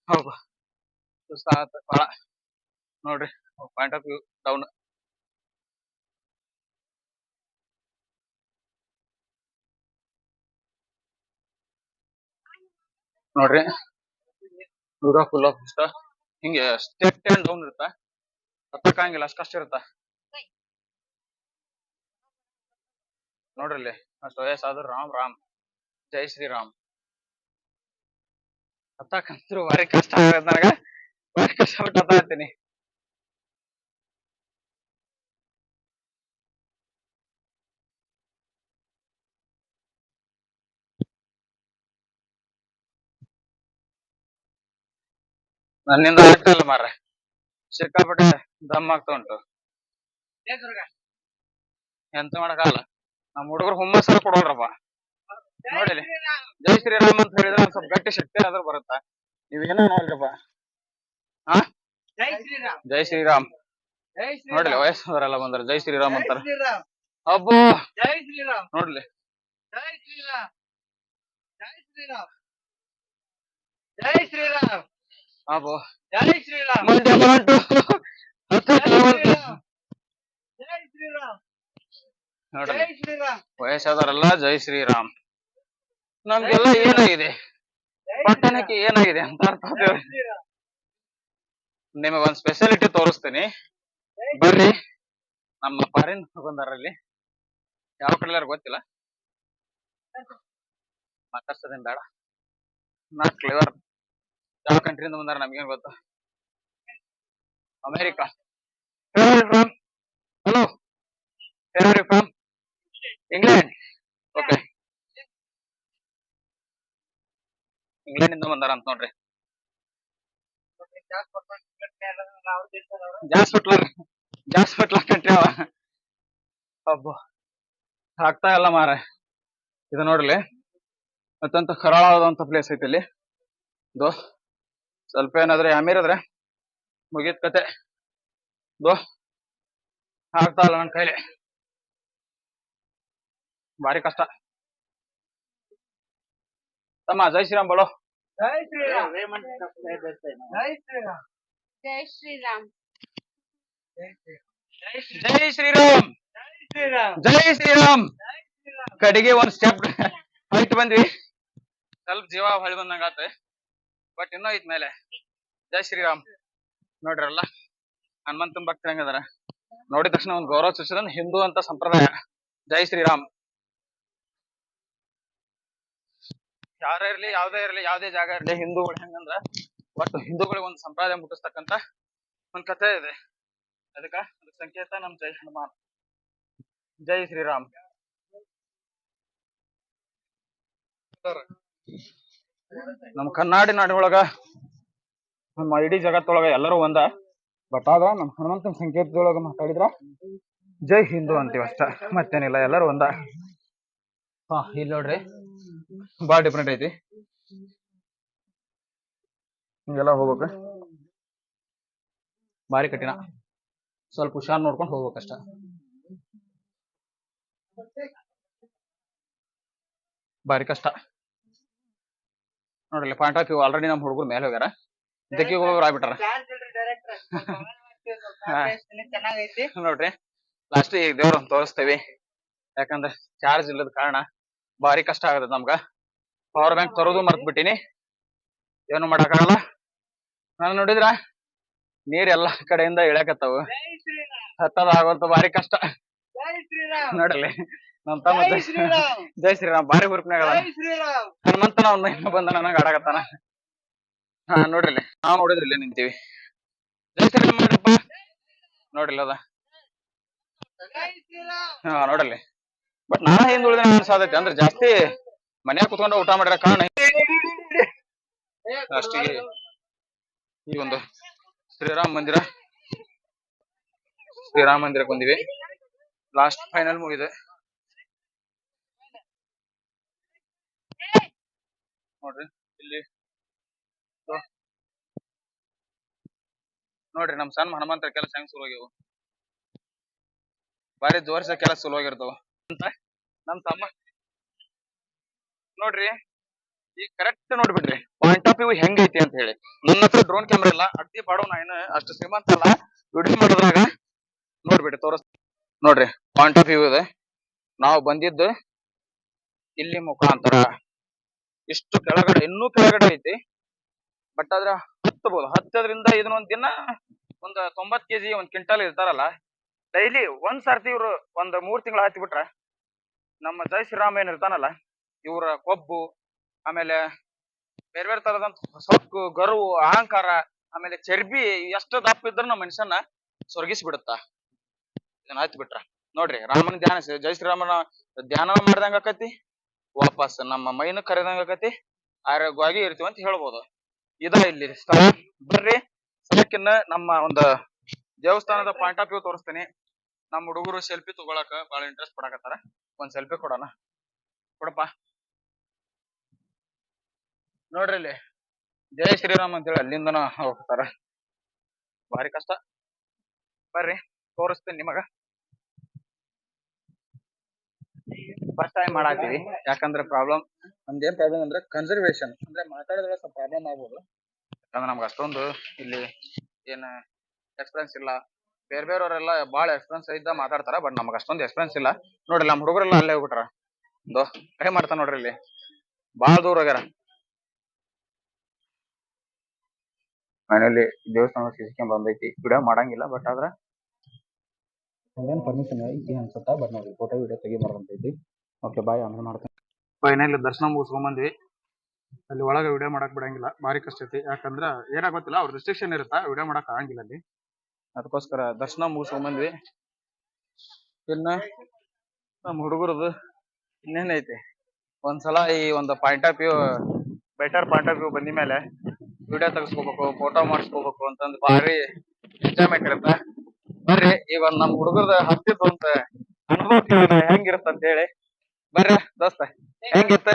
ಹೌದು ಸುಸ್ತ ಆಗತ್ತ ಬಾಳ ನೋಡ್ರಿ ಪಾಯಿಂಟ್ ಆಫ್ ವ್ಯೂ ಡೌನ್ ನೋಡ್ರಿ ದೂರ ಫುಲ್ ಆಫ್ ಇಷ್ಟ ಹಿಂಗೆ ಸ್ಟೆಪ್ ಅಂಡ್ ಡೌನ್ ಇರುತ್ತ ಹತ್ತಕ್ಕಾಗಿಲ್ಲ ಅಷ್ಟ್ ಕಷ್ಟ ಇರುತ್ತ ನೋಡ್ರಿ ಇಲ್ಲಿ ಅಷ್ಟು ವಯಸ್ಸಾದ್ರು ರಾಮ್ ರಾಮ್ ಜೈ ಶ್ರೀರಾಮ್ ಹತ್ತಕ್ಕಂತ್ರು ಭಾರಿ ಕಷ್ಟ ಆಗತ್ತೆ ನನಗ ಭಾರಿ ಕಷ್ಟಪಟ್ಟು ಹತ್ತೀನಿ ನನ್ನಿಂದ ಆಗ್ತಾ ಇಲ್ಲ ಮಾರ್ರೆ ಸಿಕ್ಕಾಪಟ್ಟೆ ದಮ್ ಆಗ್ತಾ ಉಂಟು ಎಂತ ಮಾಡಕ್ಕಾಗಲ್ಲ ನಮ್ಮ ಹುಡುಗರು ಹುಮ್ಮಸ್ಸರ ಕೊಡೋಲ್ರಪ್ಪ ನೋಡಿಲಿ ಜೈ ಶ್ರೀರಾಮ್ ಅಂತ ಹೇಳಿದ್ರೆ ಒಂದ್ ಸ್ವಲ್ಪ ಗಟ್ಟಿ ಶಕ್ತಿ ಆದ್ರೂ ಬರುತ್ತ ನೀವೇನೋ ನೋಡ್ರಪ್ಪ ಹಾ ಜೈ ಶ್ರೀರಾಮ್ ನೋಡ್ಲಿ ವಯಸ್ಸಾದವರೆಲ್ಲ ಬಂದಾರ ಜೈ ಶ್ರೀರಾಮ್ ಅಂತಾರ ಅಬ್ಬೋ ನೋಡ್ಲಿ ಅಬ್ಬೋ ಮಂಡ್ಯ ಬಂಟು ನೋಡ್ರಿ ವಯಸ್ಸಾದವರೆಲ್ಲ ಜೈ ಶ್ರೀರಾಮ್ ನಮ್ಗೆಲ್ಲ ಏನಾಗಿದೆ ಪಟ್ಟಣಕ್ಕೆ ಏನಾಗಿದೆ ಅಂತ ಅರ್ಥ ಆಗ್ತದೆ ನಿಮಗೊಂದ್ ಸ್ಪೆಷಾಲಿಟಿ ತೋರಿಸ್ತೀನಿ ಬರ್ರಿ ನಮ್ಮ ಫಾರಿನ್ ಬಂದಾರಲ್ಲಿ ಯಾವ ಕಡೆ ಗೊತ್ತಿಲ್ಲ ಮಾತಾಡ್ಸೋದೇನ್ ಬೇಡ ನಾಟ್ ಕ್ಲಿವರ್ ಯಾವ ಕಂಟ್ರಿಯಿಂದ ಬಂದಾರ ನಮ್ಗೇನ್ ಗೊತ್ತು America from hello from England okay England ಇಂದ ಬಂದಾರ ಅಂತ ನೋಡ್ರಿ ಜಾಸ್ಪಟ್ಲ ಕಂಟ್ರಿ ಅವ ಹಬ್ಬ ಆಗ್ತಾ ಇಲ್ಲ ಮಾರ ಇದು ನೋಡ್ಲಿ ಅತ್ಯಂತ ಕರಾಳವಾದಂತ ಪ್ಲೇಸ್ ಐತಿ ಇಲ್ಲಿ ಇದು ಸ್ವಲ್ಪ ಏನಾದ್ರೆ ಅಮೀರದ್ರೆ ಮುಗಿತ್ ಕತೆ ಇದು ಆಗ್ತಾ ಇಲ್ಲ ನನ್ ಕೈಲಿ ಭಾರಿ ಕಷ್ಟ ತಮ್ಮ ಜೈ ಶ್ರೀರಾಮ್ ಬೋಲೋ ಜೈ ಶ್ರೀರಾಮ್ ಜೈ ಶ್ರೀರಾಮ್ ಜೈ ಶ್ರೀರಾಮ್ ಜೈ ಶ್ರೀರಾಮ್ ಕಡೆಗೆ ಒಂದ್ ಸ್ಟೆಪ್ ಹೈಟ್ ಬಂದ್ವಿ ಸ್ವಲ್ಪ ಜೀವ ಹೊಳಿ ಬಂದಂಗ ಆತ ಬಟ್ ಇನ್ನೂ ಐತ್ ಮೇಲೆ ಜೈ ಶ್ರೀರಾಮ್ ನೋಡ್ರಲ್ಲ ಹನುಮಂತನ ಭಕ್ತರು ಹೆಂಗದಾರ ನೋಡಿದ ತಕ್ಷಣ ಒಂದ್ ಗೌರವ ಸೂಚಿಸಿದ ಹಿಂದೂ ಅಂತ ಸಂಪ್ರದಾಯ ಜೈ ಶ್ರೀರಾಮ್ ಯಾರೇ ಇರ್ಲಿ ಯಾವ್ದೇ ಇರ್ಲಿ ಯಾವ್ದೇ ಜಾಗ ಇರ್ಲಿ ಹಿಂದೂಗಳು ಹೆಂಗಂದ್ರ ಒಟ್ಟು ಹಿಂದೂಗಳಿಗೆ ಒಂದು ಸಂಪ್ರದಾಯ ಮುಟ್ಟಿಸ್ತಕ್ಕಂತ ಒಂದ್ ಕಥೆ ಇದೆ ಅದಕ್ಕ ಸಂಕೇತ ನಮ್ ಜೈ ಹನುಮಾನ್ ಜೈ ಶ್ರೀರಾಮ್ ನಮ್ ಕರ್ನಾಡಿ ನಾಡಿನೊಳಗ ನಮ್ಮ ಇಡೀ ಜಗತ್ತೊಳಗ ಎಲ್ಲರೂ ಒಂದ ಬಟ್ ಆದ್ರ ನಮ್ ಹನುಮಂತನ ಸಂಕೇತದೊಳಗ ಮಾತಾಡಿದ್ರ ಜೈ ಹಿಂದೂ ಅಂತೀವ ಅಷ್ಟ ಮತ್ತೇನಿಲ್ಲ ಎಲ್ಲರೂ ಒಂದ ಹಾ ಇಲ್ಲಿ ನೋಡ್ರಿ ಬಾಳ ಡಿಫ್ರೆಂಟ್ ಐತಿ ಹಿಂಗೆಲ್ಲ ಹೋಗ್ಬೇಕು ಭಾರಿ ಕಠಿಣ ಸ್ವಲ್ಪ ಹುಷಾರ್ ನೋಡ್ಕೊಂಡು ಹೋಗ್ಬೇಕಷ್ಟ ಭಾರಿ ಕಷ್ಟ ನೋಡ್ರಿ ಪಾಯಿಂಟ್ ಆಫ್ ವ್ಯೂ ಆಲ್ರೆಡಿ ನಮ್ ಹುಡುಗರು ಮೇಲೆ ಹೋಗ್ಯಾರ ಇದಕ್ಕೆ ಹೋಗೋರು ಆಗ್ಬಿಟ್ಟಾರ ನೋಡ್ರಿ ಲಾಸ್ಟ್ ಈಗ ದೇವ್ರ ತೋರಿಸ್ತೇವಿ ಯಾಕಂದ್ರೆ ಚಾರ್ಜ್ ಇಲ್ಲದ ಕಾರಣ ಭಾರಿ ಕಷ್ಟ ಆಗದ ನಮ್ಗ ಪವರ್ ಬ್ಯಾಂಕ್ ತರೋದು ಮರ್ತ್ ಬಿಟ್ಟಿನಿ ಏನು ಮಾಡಕ್ಕಾಗಲ್ಲ ನಾನು ನೋಡಿದ್ರ ನೀರ್ ಎಲ್ಲಾ ಕಡೆಯಿಂದ ಇಳ್ಯಾಕತ್ತಾವು ಹತ್ತದ ಆಗೋಂತ ಬಾರಿ ಕಷ್ಟ ನೋಡಲಿ ನಮ್ ತಮ್ಮ ಜೈ ಶ್ರೀರಾಮ್ ಬಾರಿ ಹುರುಪ್ನಾಗ ಹನುಮಂತನ ಅವ್ನ ಇನ್ನು ಬಂದ ನನಗ ಆಡಾಕತ್ತಾನ. ಹಾ ನೋಡ್ರಿ ನಾವ್ ನೋಡಿದ್ರಿ ಇಲ್ಲೇ ನಿಂತೀವಿ. ಜೈ ಶ್ರೀರಾಮ್ ಮಾಡ್ರಪ್ಪ ನೋಡ್ರಿಲ್ಲ ಅದ. ಹಾ ನೋಡಲ್ಲಿ ಬಟ್ ನಾ ಹಿಂದ್ ಉಳಿದ ಅನ್ಸಾದೈತಿ ಅಂದ್ರೆ ಜಾಸ್ತಿ ಮನ್ಯಾಗ ಕುತ್ಕೊಂಡು ಊಟ ಮಾಡಿರ ಕಾರಣ ಅಷ್ಟಿಗೆ ಈ ಒಂದು ಶ್ರೀರಾಮ್ ಮಂದಿರಕ್ಕೆ ಬಂದಿವಿ. ಲಾಸ್ಟ್ ಫೈನಲ್ ಮುಗಿದೆ ನೋಡ್ರಿ ಇಲ್ಲಿ ನೋಡ್ರಿ ನಮ್ ಸಣ್ಣ ಹನುಮಂತರ ಕೆಲಸ ಹೆಂಗ್ ಶುರು ಆಗ್ಯಾವ. ಬಾರಿ ಜೋರ್ಸ ಕೆಲಸ ಸುಲುವಾಗಿರ್ತಾವ ಅಂತ ನಮ್ ತಮ್ಮ ನೋಡ್ರಿ ಈಗ ಕರೆಕ್ಟ್ ನೋಡ್ಬಿಡ್ರಿ ಪಾಯಿಂಟ್ ಆಫ್ ವ್ಯೂ ಹೆಂಗೈತಿ ಅಂತ ಹೇಳಿ. ನನ್ನ ಹತ್ರ ಡ್ರೋನ್ ಕ್ಯಾಮ್ರಾ ಇಲ್ಲ, ಅಡ್ಡಿ ಬಾಡೋ ನಾ ಏನು ಅಷ್ಟು ಶ್ರೀಮಂತ ಅಲ್ಲ. ವಿಡಿಯೋ ಮಾಡೋದ್ರಾಗ ನೋಡ್ಬಿಡ್ರಿ ನೋಡ್ರಿ ಪಾಯಿಂಟ್ ಆಫ್ ವ್ಯೂ ಇದೆ. ನಾವು ಬಂದಿದ್ದು ಇಲ್ಲಿ ಮುಖಾಂತರ ಇಷ್ಟು ಕೆಳಗಡೆ ಇನ್ನೂ ಕೆಳಗಡೆ ಐತಿ. ಬಟ್ ಆದ್ರ ಹತ್ತದ್ರಿಂದ ಇದನ್ನೊಂದ್ ದಿನ ಒಂದ್ 90 kg ಒಂದ್ ಕ್ವಿಂಟಲ್ ಇರ್ತಾರಲ್ಲ. ಡೈಲಿ ಒಂದ್ ಸರ್ತಿ ಇವ್ರು ಒಂದ್ 3 ತಿಂಗಳು ಹಾಕಿ ಬಿಟ್ರ ನಮ್ಮ ಜೈ ಶ್ರೀರಾಮ್ ಏನ್ ಇರ್ತಾನಲ್ಲ ಇವ್ರ ಕೊಬ್ಬು ಆಮೇಲೆ ಬೇರೆ ಬೇರೆ ತರದಂತ ಸೊಕ್ಕು ಗರ್ವು ಅಹಂಕಾರ ಆಮೇಲೆ ಚರ್ಬಿ ಎಷ್ಟು ದಪ್ಪ ಇದ್ರು ನಮ್ಮ ಮನುಷ್ಯನ ಸೊರಗಿಸಿ ಬಿಡುತ್ತ ಇದನ್ನ ಹತ್ತಿ ಬಿಟ್ರ. ನೋಡ್ರಿ ರಾಮನ ಧ್ಯಾನ ಜೈ ಶ್ರೀರಾಮನ ಧ್ಯಾನ ಮಾಡ್ದಂಗ ಆಕತಿ, ವಾಪಸ್ ನಮ್ಮ ಮೈನ ಕರೆದಂಗ ಆಕತಿ, ಆರೋಗ್ಯವಾಗಿ ಇರ್ತೀವಿ ಅಂತ ಹೇಳ್ಬೋದು. ಇದ ಇಲ್ಲಿ ಸ್ಥಳ ಬರ್ರಿ ಸಲಕಿನ್ನ ನಮ್ಮ ಒಂದು ದೇವಸ್ಥಾನದ ಪಾಯಿಂಟ್ ಆಫ್ ವ್ಯೂ ತೋರಿಸ್ತೀನಿ. ನಮ್ಮ ಹುಡುಗರು ಸೆಲ್ಫಿ ತಗೊಳಕ ಬಹಳ ಇಂಟ್ರೆಸ್ಟ್ ಪಡಕತ್ತಾರ. ಒಂದ್ ಸೆಲ್ಫಿ ಕೊಡೋಣ, ಕೊಡಪ್ಪ. ನೋಡ್ರಿ ಇಲ್ಲಿ ಜೈ ಶ್ರೀರಾಮ್ ಅಂತೇಳಿ ಅಲ್ಲಿಂದನ ಹೋಗ್ತಾರ. ಭಾರಿ ಕಷ್ಟ, ಬರ್ರಿ ತೋರಿಸ್ತೀನಿ ನಿಮಗ. ಫಸ್ಟ್ ಟೈಮ್ ಮಾಡಾತೀವಿ ಯಾಕಂದ್ರೆ ಪ್ರಾಬ್ಲಮ್ ನಮ್ದೇನ್ ಪ್ರಾಬ್ಲಮ್ ಅಂದ್ರೆ ಕನ್ಸರ್ವೇಶನ್ ಅಂದ್ರೆ ಮಾತಾಡಿದ್ರೆ ಸ್ವಲ್ಪ ಪ್ರಾಬ್ಲಮ್ ಆಗ್ಬೋದು. ಯಾಕಂದ್ರೆ ನಮ್ಗೆ ಅಷ್ಟೊಂದು ಇಲ್ಲಿ ಏನ್ ಎಕ್ಸ್ಪೀರಿಯನ್ಸ್ ಇಲ್ಲ. ಬೇರೆಯವರೆಲ್ಲ ಬಾಳ ಎಕ್ಸ್ಪೀರಿಯನ್ಸ್ ಇದ್ದ ಮಾತಾಡ್ತಾರ, ಬಟ್ ನಮಗ್ ಅಷ್ಟೊಂದು ಎಕ್ಸ್ಪೀರಿಯನ್ಸ್ ಇಲ್ಲ. ನೋಡ್ರಿ ನಮ್ಮ ಹುಡುಗರೆಲ್ಲ ಅಲ್ಲೇ ಹೋಗ್ಬಿಟ್ರ. ಟ್ರೈ ಮಾಡ್ತಾ ನೋಡ್ರಿ ಇಲ್ಲಿ ಬಾಳ ದೂರ ಹೋಗ್ಯಾರ. ಮನೇಲಿ ದೇವಸ್ಥಾನ ಸಿಸ್ಕೊಂಡ್ ಬಂದೈತಿ, ವಿಡಿಯೋ ಮಾಡಂಗಿಲ್ಲ. ಬಟ್ ಆದ್ರ ಪರ್ಮಿಷನ್ ಐತಿ ಅನ್ಸುತ್ತಾ. ಬಟ್ ನೋಡ್ರಿ ಫೋಟೋ ವಿಡಿಯೋ ತೆಗಿಬಾರ್ದಂತೈತಿ. ಓಕೆ ಬಾಯ್, ಆಮೇಲೆ ಮಾಡ್ತೇನೆ. ಫೈನಲ್ ದರ್ಶನ ಮುಗಿಸ್ಕೊಂಡ್ ಬಂದ್ವಿ. ಅಲ್ಲಿ ಒಳಗೆ ವಿಡಿಯೋ ಮಾಡಕ್ ಬಿಡಂಗಿಲ್ಲ, ಬಾರಿ ಕಷ್ಟ ಐತಿ. ಯಾಕಂದ್ರ ಏನಾಗೋತ್ತಿಲ್ಲ ಅವ್ರ ರಿಸ್ಟ್ರಿಕ್ಷನ್ ಇರುತ್ತಾ, ವಿಡಿಯೋ ಮಾಡಕ್ ಆಗಂಗಿಲ್ಲ ಅಲ್ಲಿ. ಅದಕ್ಕೋಸ್ಕರ ದರ್ಶನ ಮುಗಿಸ್ಕೊಂಡ್ ಬಂದ್ವಿ. ಇನ್ನ ನಮ್ಮ ಹುಡುಗರದು ಇನ್ನೇನೈತಿ ಒಂದ್ಸಲ ಈ ಒಂದು point of view better point of view ಬಂದಿ ಮೇಲೆ ವಿಡಿಯೋ ತೆಗಿಸ್ಕೋಬೇಕು, ಫೋಟೋ ಮಾಡಿಸ್ಕೋಬೇಕು ಅಂತಂದ್ ಭಾರಿ ಎಂಜಾಯ್ಮೆಂಟ್ ಇರುತ್ತ. ಬರ್ರಿ ಈಗ ಒಂದ್ ನಮ್ ಹುಡುಗರದ ಹತ್ತಿದ್ ಅಂತ ಅನುಭವ ಹೆಂಗಿರುತ್ತ ಅಂತ ಹೇಳಿ. ಬರ್ರಿ ದೋಸ್ತ, ಹೆಂಗಿತ್ತ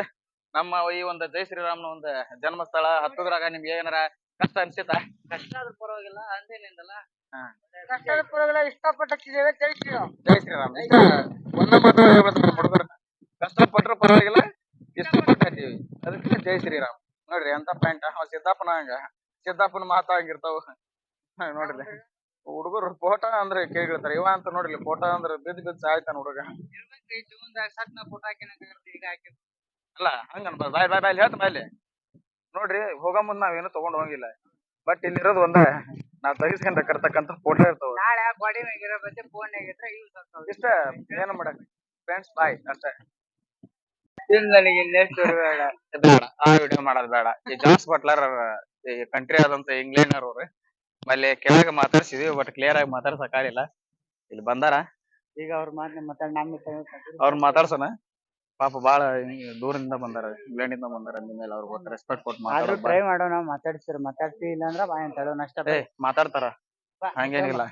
ನಮ್ಮ ಈ ಒಂದು ಜೈ ಶ್ರೀರಾಮ್ನ ಒಂದು ಜನ್ಮಸ್ಥಳ ಹತ್ತದ್ರಾಗ ನಿಮ್ಗೆ ಏನಾರ ಕಷ್ಟ ಅನ್ಸಿತಾ? ಕಷ್ಟ ಆದ್ರೂ ಪರವಾಗಿಲ್ಲ ಅಂದೇನಿಂದಲ್ಲ, ಕಷ್ಟದ ಪರವಾಗಿಲ್ಲ, ಇಷ್ಟಪಟ್ಟಿದ್ದೇವೆ. ಜೈ ಶ್ರೀರಾಮ್. ಜೈ ಶ್ರೀರಾಮ್ ಇಷ್ಟ ಒಂದ ಮಾತು ಹೇಳ್ಬೇಕು ಹುಡುಗರು, ಕಷ್ಟ ಪಟ್ರು ಪರವಾಗಿಲ್ಲ ಇಷ್ಟಪಟ್ಟಿದ್ದೀವಿ ಅದಕ್ಕೆ ಜೈ ಶ್ರೀರಾಮ್. ನೋಡ್ರಿ ಅಂತ ಪ್ಯಾಂಟ್ ಸಿದ್ದಾಪನ ಹಂಗ ಸಿದ್ದಾಪನ ಮಾತಾಗಿರ್ತಾವ. ನೋಡ್ರಿ ಹುಡುಗರು ಫೋಟೋ ಅಂದ್ರೆ ಕೇಳಿರ್ತಾರೆ, ಇವ ಅಂತ ನೋಡ್ರಿ ಫೋಟೋ ಅಂದ್ರೆ ಬಿದ್ದು ಸಾಯ್ತಾನ ಹುಡುಗ. ಫೋಟೋ ಹಾಕಿ ಅಲ್ಲ ಹಂಗ ಬಾಯ್ ಬಾಯ್ ಬಾಯ್ ಹೇಳ್ತ ಬಾಯ್ಲಿ. ನೋಡ್ರಿ ಹೋಗ ಮುಂದ್ ನಾವೇನು ತಗೊಂಡ್ ಹೋಗಿಲ್ಲ, ಬಟ್ ಇಲ್ಲಿರೋದು ಒಂದ ನಾವ್ ತೆಗಿಸ್ಕೊಂಡ್ ಕರ್ತಕ್ಕಂತ ಫೋಟೋ ಇರ್ತಾವ. ನಾಳೆ ಬಾಡಿ ಮ್ಯಾಗಿರೋ ಬತ್ತೆ ಫೋನ್ ಆಗಿದ್ರೆ ಯೂಸ್ ಆಗ್ತಾವ. ಇಷ್ಟ ಏನ್ ಮಾಡಕ್ ಫ್ರೆಂಡ್ಸ್ ಬಾಯ್ ಅಷ್ಟೇ. ನನಗೆ ನೆಕ್ಸ್ಟ್ ಬೇಡ ಬೇಡ ಆ ವಿಡಿಯೋ ಮಾಡೋದ್ ಬೇಡ. ಈ ಜಾನ್ಸ್ ಬಟ್ಲರ್ ಈ ಕಂಟ್ರಿ ಆದಂತ ಇಂಗ್ಲೆಂಡ್ ಅವ್ರು ಮಲ್ಲಿ ಕೆಳಗೆ ಮಾತಾಡ್ಸಿದ್ವಿ, ಬಟ್ ಕ್ಲಿಯರ್ ಆಗಿ ಮಾತಾಡ್ಸಕ್ ಆಗಿಲ್ಲ. ಇಲ್ಲಿ ಬಂದಾರ, ಈಗ ಅವ್ರ ಅವ್ರ ಮಾತಾಡ್ಸೋಣ. ಪಾಪ ಬಾಳ ದೂರದಿಂದ ಬಂದಾರ, ಇಂಗ್ಲೆಂಡ್ ಇಂದ ಬಂದಾರ. ನಿಮ್ಮೇಲೆ ಅವ್ರಿಗೆ ರೆಸ್ಪೆಕ್ಟ್ ಕೊಟ್ಟು ಆದ್ರೂ ಟ್ರೈ ಮಾಡೋಣ. ಮಾತಾಡ್ತೀವಿ ಇಲ್ಲ ಅಂದ್ರ ಬಾಯ್ ಅಂತೇಳೋ ನಷ್ಟ. ಮಾತಾಡ್ತಾರ, ಹಂಗೇನಿಲ್ಲ.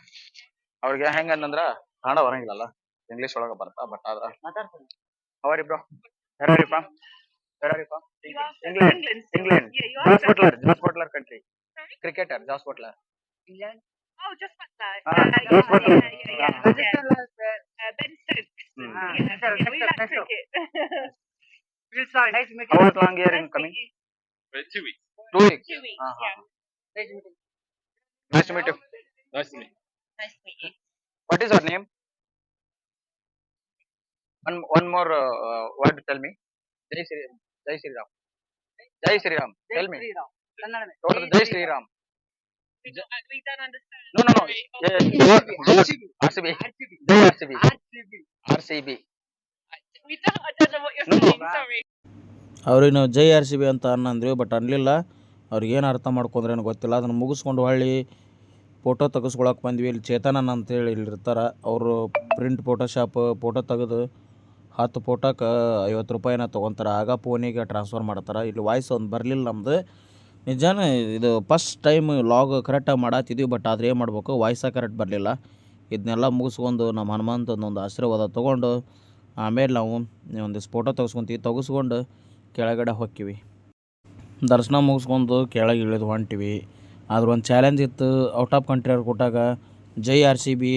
ಅವ್ರಿಗೆ ಹೆಂಗಂದ್ರ ಕನ್ನಡ ಬರಂಗಿಲ್ಲಲ್ಲ, ಇಂಗ್ಲಿಷ್ ಒಳಗ ಬರ್ತಾ. ಬಟ್ ಆದ್ರ ಮಾತಾಡ್ತೀನಿ. ಅವರಿ ಬ್ರೋ, ಯಾರಿಪ್ಪ England Jos Buttler country cricketer Jos Buttler. Oh, just like that. Just like that. Ben Stokes. We like cricket. How long here in coming? 2 weeks. 2 weeks. 2 weeks, yeah. Nice to meet you. Nice to meet you. Nice to meet you. What is your name? One more word to tell me. Jai Shri Ram. Jai Shri Ram. Jai Shri Ram. Tell me. Total Jai Shri Ram. We don't understand. No, no, no. Sorry. RCB. RCB. RCB. I don't know what you're No, no. saying. Sorry. ಅವ್ರಿಗೆ ನಾವು ಜೈ R C B ಅಂತ ಅನ್ನಂದ್ವಿ, but ಅನ್ನಲಿಲ್ಲ. ಅವ್ರಿಗೇನು ಅರ್ಥ ಮಾಡ್ಕೊಂಡ್ರೇನು ಗೊತ್ತಿಲ್ಲ. ಅದನ್ನು ಮುಗಿಸ್ಕೊಂಡು ಹೊಳ್ಳಿ photo ತೆಗೆಸ್ಕೊಳಕ್ಕೆ ಬಂದ್ವಿ. ಇಲ್ಲಿ ಚೇತನನ್ ಅಂತೇಳಿ ಇಲ್ಲಿ ಇರ್ತಾರೆ. ಅವರು ಪ್ರಿಂಟ್ ಫೋಟೋಶಾಪ್ ಫೋಟೋ ತೆಗೆದು 10 ಫೋಟೋಕ್ಕೆ 50 ರೂಪಾಯಿನ ತೊಗೊತಾರೆ. ಆಗ ಫೋನಿಗೆ ಟ್ರಾನ್ಸ್ಫರ್ ಮಾಡ್ತಾರೆ. ಇಲ್ಲಿ ವಾಯ್ಸ್ ಒಂದು ಬರಲಿಲ್ಲ ನಮ್ಮದು. ನಿಜಾನೇ ಇದು ಫಸ್ಟ್ ಟೈಮ್ ಲಾಗ್ ಕರೆಕ್ಟಾಗಿ ಮಾಡತ್ತಿದ್ವಿ, ಬಟ್ ಆದರೆ ಏನು ಮಾಡ್ಬೇಕು, ವಾಯ್ಸಾಗ ಕರೆಕ್ಟ್ ಬರಲಿಲ್ಲ. ಇದನ್ನೆಲ್ಲ ಮುಗಿಸ್ಕೊಂಡು ನಮ್ಮ ಹನುಮಂತನೊಂದು ಆಶೀರ್ವಾದ ತೊಗೊಂಡು ಆಮೇಲೆ ನಾವು ಒಂದಿಷ್ಟು ಫೋಟೋ ತೆಗೆಸ್ಕೊಂಡು ಕೆಳಗಡೆ ಹೋಗ್ತೀವಿ. ದರ್ಶನ ಮುಗಿಸ್ಕೊಂಡು ಕೆಳಗೆ ಇಳಿದು ಹೊಂಟಿವಿ. ಆದ್ರೆ ಒಂದು ಚಾಲೆಂಜ್ ಇತ್ತು. ಔಟ್ ಆಫ್ ಕಂಟ್ರಿ ಅವ್ರು ಕೊಟ್ಟಾಗ ಜೈ ಆರ್ ಸಿ ಬಿ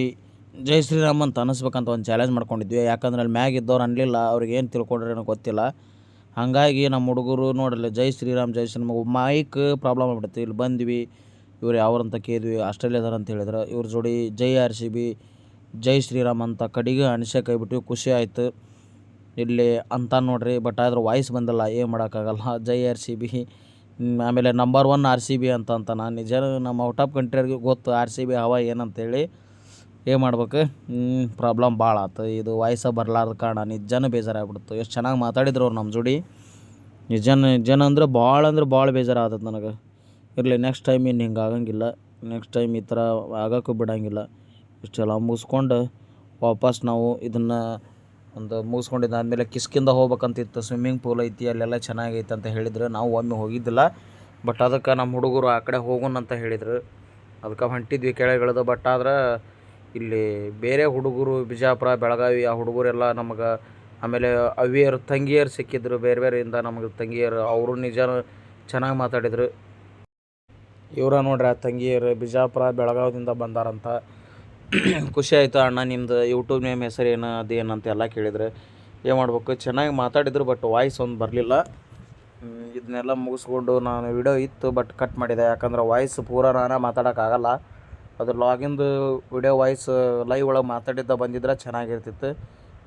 ಜೈ ಶ್ರೀರಾಮ್ ಅಂತ ಅನ್ನಿಸ್ಬೇಕಂತ ಒಂದು ಚಾಲೆಂಜ್ ಮಾಡ್ಕೊಂಡಿದ್ವಿ. ಯಾಕಂದ್ರೆ ಅಲ್ಲಿ ಮ್ಯಾಗ ಇದ್ದವ್ರು ಅನ್ನಲಿಲ್ಲ. ಅವ್ರಿಗೆ ಏನು ತಿಳ್ಕೊಂಡ್ರೇನೋ ಗೊತ್ತಿಲ್ಲ. ಹಾಗಾಗಿ ನಮ್ಮ ಹುಡುಗರು ನೋಡಲ್ಲ ಜೈ ಶ್ರೀರಾಮ್ ಮೈಕ್ ಪ್ರಾಬ್ಲಮ್ ಆಗ್ಬಿಡುತ್ತೆ. ಇಲ್ಲಿ ಬಂದ್ವಿ, ಇವ್ರು ಯಾವ್ರಂತ ಕೇಳಿದ್ವಿ. ಆಸ್ಟ್ರೇಲಿಯಾದವ್ರು ಅಂತ ಹೇಳಿದ್ರು. ಇವ್ರ ಜೋಡಿ ಜೈ ಆರ್ ಸಿ ಬಿ ಜೈ ಶ್ರೀರಾಮ್ ಅಂತ ಕಡೆಗೆ ಅನಿಸಕ್ಕೆ ಆಗಿಬಿಟ್ಟು ಖುಷಿ ಆಯಿತು ಇಲ್ಲಿ ಅಂತ ನೋಡ್ರಿ. ಬಟ್ ಆದ್ರೆ ವಾಯ್ಸ್ ಬಂದಿಲ್ಲ, ಏನು ಮಾಡೋಕ್ಕಾಗಲ್ಲ. ಜೈ ಆರ್ ಸಿ ಬಿ ಆಮೇಲೆ ನಂಬರ್ 1 ಆರ್ ಸಿ ಬಿ ಅಂತ ನಾನು ನಿಜ ನಮ್ಮ ಔಟ್ ಆಫ್ ಕಂಟ್ರಿಯವ್ರಿಗೆ ಗೊತ್ತು ಆರ್ ಸಿ ಬಿ ಹವಾ ಏನಂತೇಳಿ. ಏನು ಮಾಡ್ಬೇಕು, ಪ್ರಾಬ್ಲಮ್ ಭಾಳ ಆಯ್ತು. ಇದು ವಾಯ್ಸ ಬರಲಾರ್ದ ಕಾರಣ ನಿಜನೂ ಬೇಜಾರಾಗ್ಬಿಡ್ತು. ಎಷ್ಟು ಚೆನ್ನಾಗಿ ಮಾತಾಡಿದ್ರು ಅವ್ರು ನಮ್ಮ ಜೋಡಿ. ನಿಜ ಅಂದ್ರೆ ಭಾಳ ಬೇಜಾರಾದದ್ದು ನನಗೆ. ಇರಲಿ, ನೆಕ್ಸ್ಟ್ ಟೈಮ್ ಇನ್ನು ಹಿಂಗೆ ಆಗಂಗಿಲ್ಲ. ನೆಕ್ಸ್ಟ್ ಟೈಮ್ ಈ ಥರ ಆಗೋಕ್ಕೂ ಬಿಡೋಂಗಿಲ್ಲ. ಇಷ್ಟೆಲ್ಲ ಮುಗಿಸ್ಕೊಂಡು ವಾಪಸ್ ನಾವು ಇದನ್ನು ಒಂದು ಮುಗಿಸ್ಕೊಂಡಿದ್ದಾದ್ಮೇಲೆ ಕಿಷ್ಕಿಂಧ ಹೋಗ್ಬೇಕಂತಿತ್ತು. ಸ್ವಿಮ್ಮಿಂಗ್ ಪೂಲ್ ಐತಿ, ಅಲ್ಲೆಲ್ಲ ಚೆನ್ನಾಗೈತೆ ಅಂತ ಹೇಳಿದ್ರು. ನಾವು ಒಮ್ಮೆ ಹೋಗಿದ್ದಿಲ್ಲ, ಬಟ್ ಅದಕ್ಕೆ ನಮ್ಮ ಹುಡುಗರು ಆ ಕಡೆ ಹೋಗೋಣ ಅಂತ ಹೇಳಿದರು. ಅದಕ್ಕೆ ಹೊಂಟಿದ್ವಿ ಕೆಳಗಿಳಿದು. ಬಟ್ ಆದ್ರೆ ಇಲ್ಲಿ ಬೇರೆ ಹುಡುಗರು ಬಿಜಾಪುರ ಬೆಳಗಾವಿ ಆ ಹುಡುಗರೆಲ್ಲ ನಮಗೆ, ಆಮೇಲೆ ಅವಿಯರು ತಂಗಿಯರು ಸಿಕ್ಕಿದ್ರು ಬೇರೆಯಿಂದ ನಮಗೆ ತಂಗಿಯರು. ಅವರು ನಿಜ ಚೆನ್ನಾಗಿ ಮಾತಾಡಿದರು. ಇವರ ನೋಡ್ರಿ ಆ ತಂಗಿಯರು ಬಿಜಾಪುರ ಬೆಳಗಾವಿದಿಂದ ಬಂದಾರಂತ. ಖುಷಿ ಆಯಿತು. ಅಣ್ಣ ನಿಮ್ದು ಯೂಟ್ಯೂಬ್ ನೇಮ್ ಹೆಸರು ಏನು ಅದೇನಂತ ಎಲ್ಲ ಕೇಳಿದ್ರು. ಏನು ಮಾಡ್ಬೇಕು, ಚೆನ್ನಾಗಿ ಮಾತಾಡಿದ್ರು, ಬಟ್ ವಾಯ್ಸ್ ಒಂದು ಬರಲಿಲ್ಲ. ಇದನ್ನೆಲ್ಲ ಮುಗಿಸ್ಕೊಂಡು ನಾನು ವಿಡಿಯೋ ಇತ್ತು, ಬಟ್ ಕಟ್ ಮಾಡಿದೆ. ಯಾಕಂದ್ರೆ ವಾಯ್ಸ್ ಪೂರ ನಾನೇ ಮಾತಾಡೋಕ್ಕಾಗಲ್ಲ. ಅದು ಲಾಗಿಂದು ವಿಡಿಯೋ ವಾಯ್ಸ್ ಲೈವ್ ಒಳಗೆ ಮಾತಾಡಿದ್ದ ಬಂದಿದ್ರೆ ಚೆನ್ನಾಗಿರ್ತಿತ್ತು.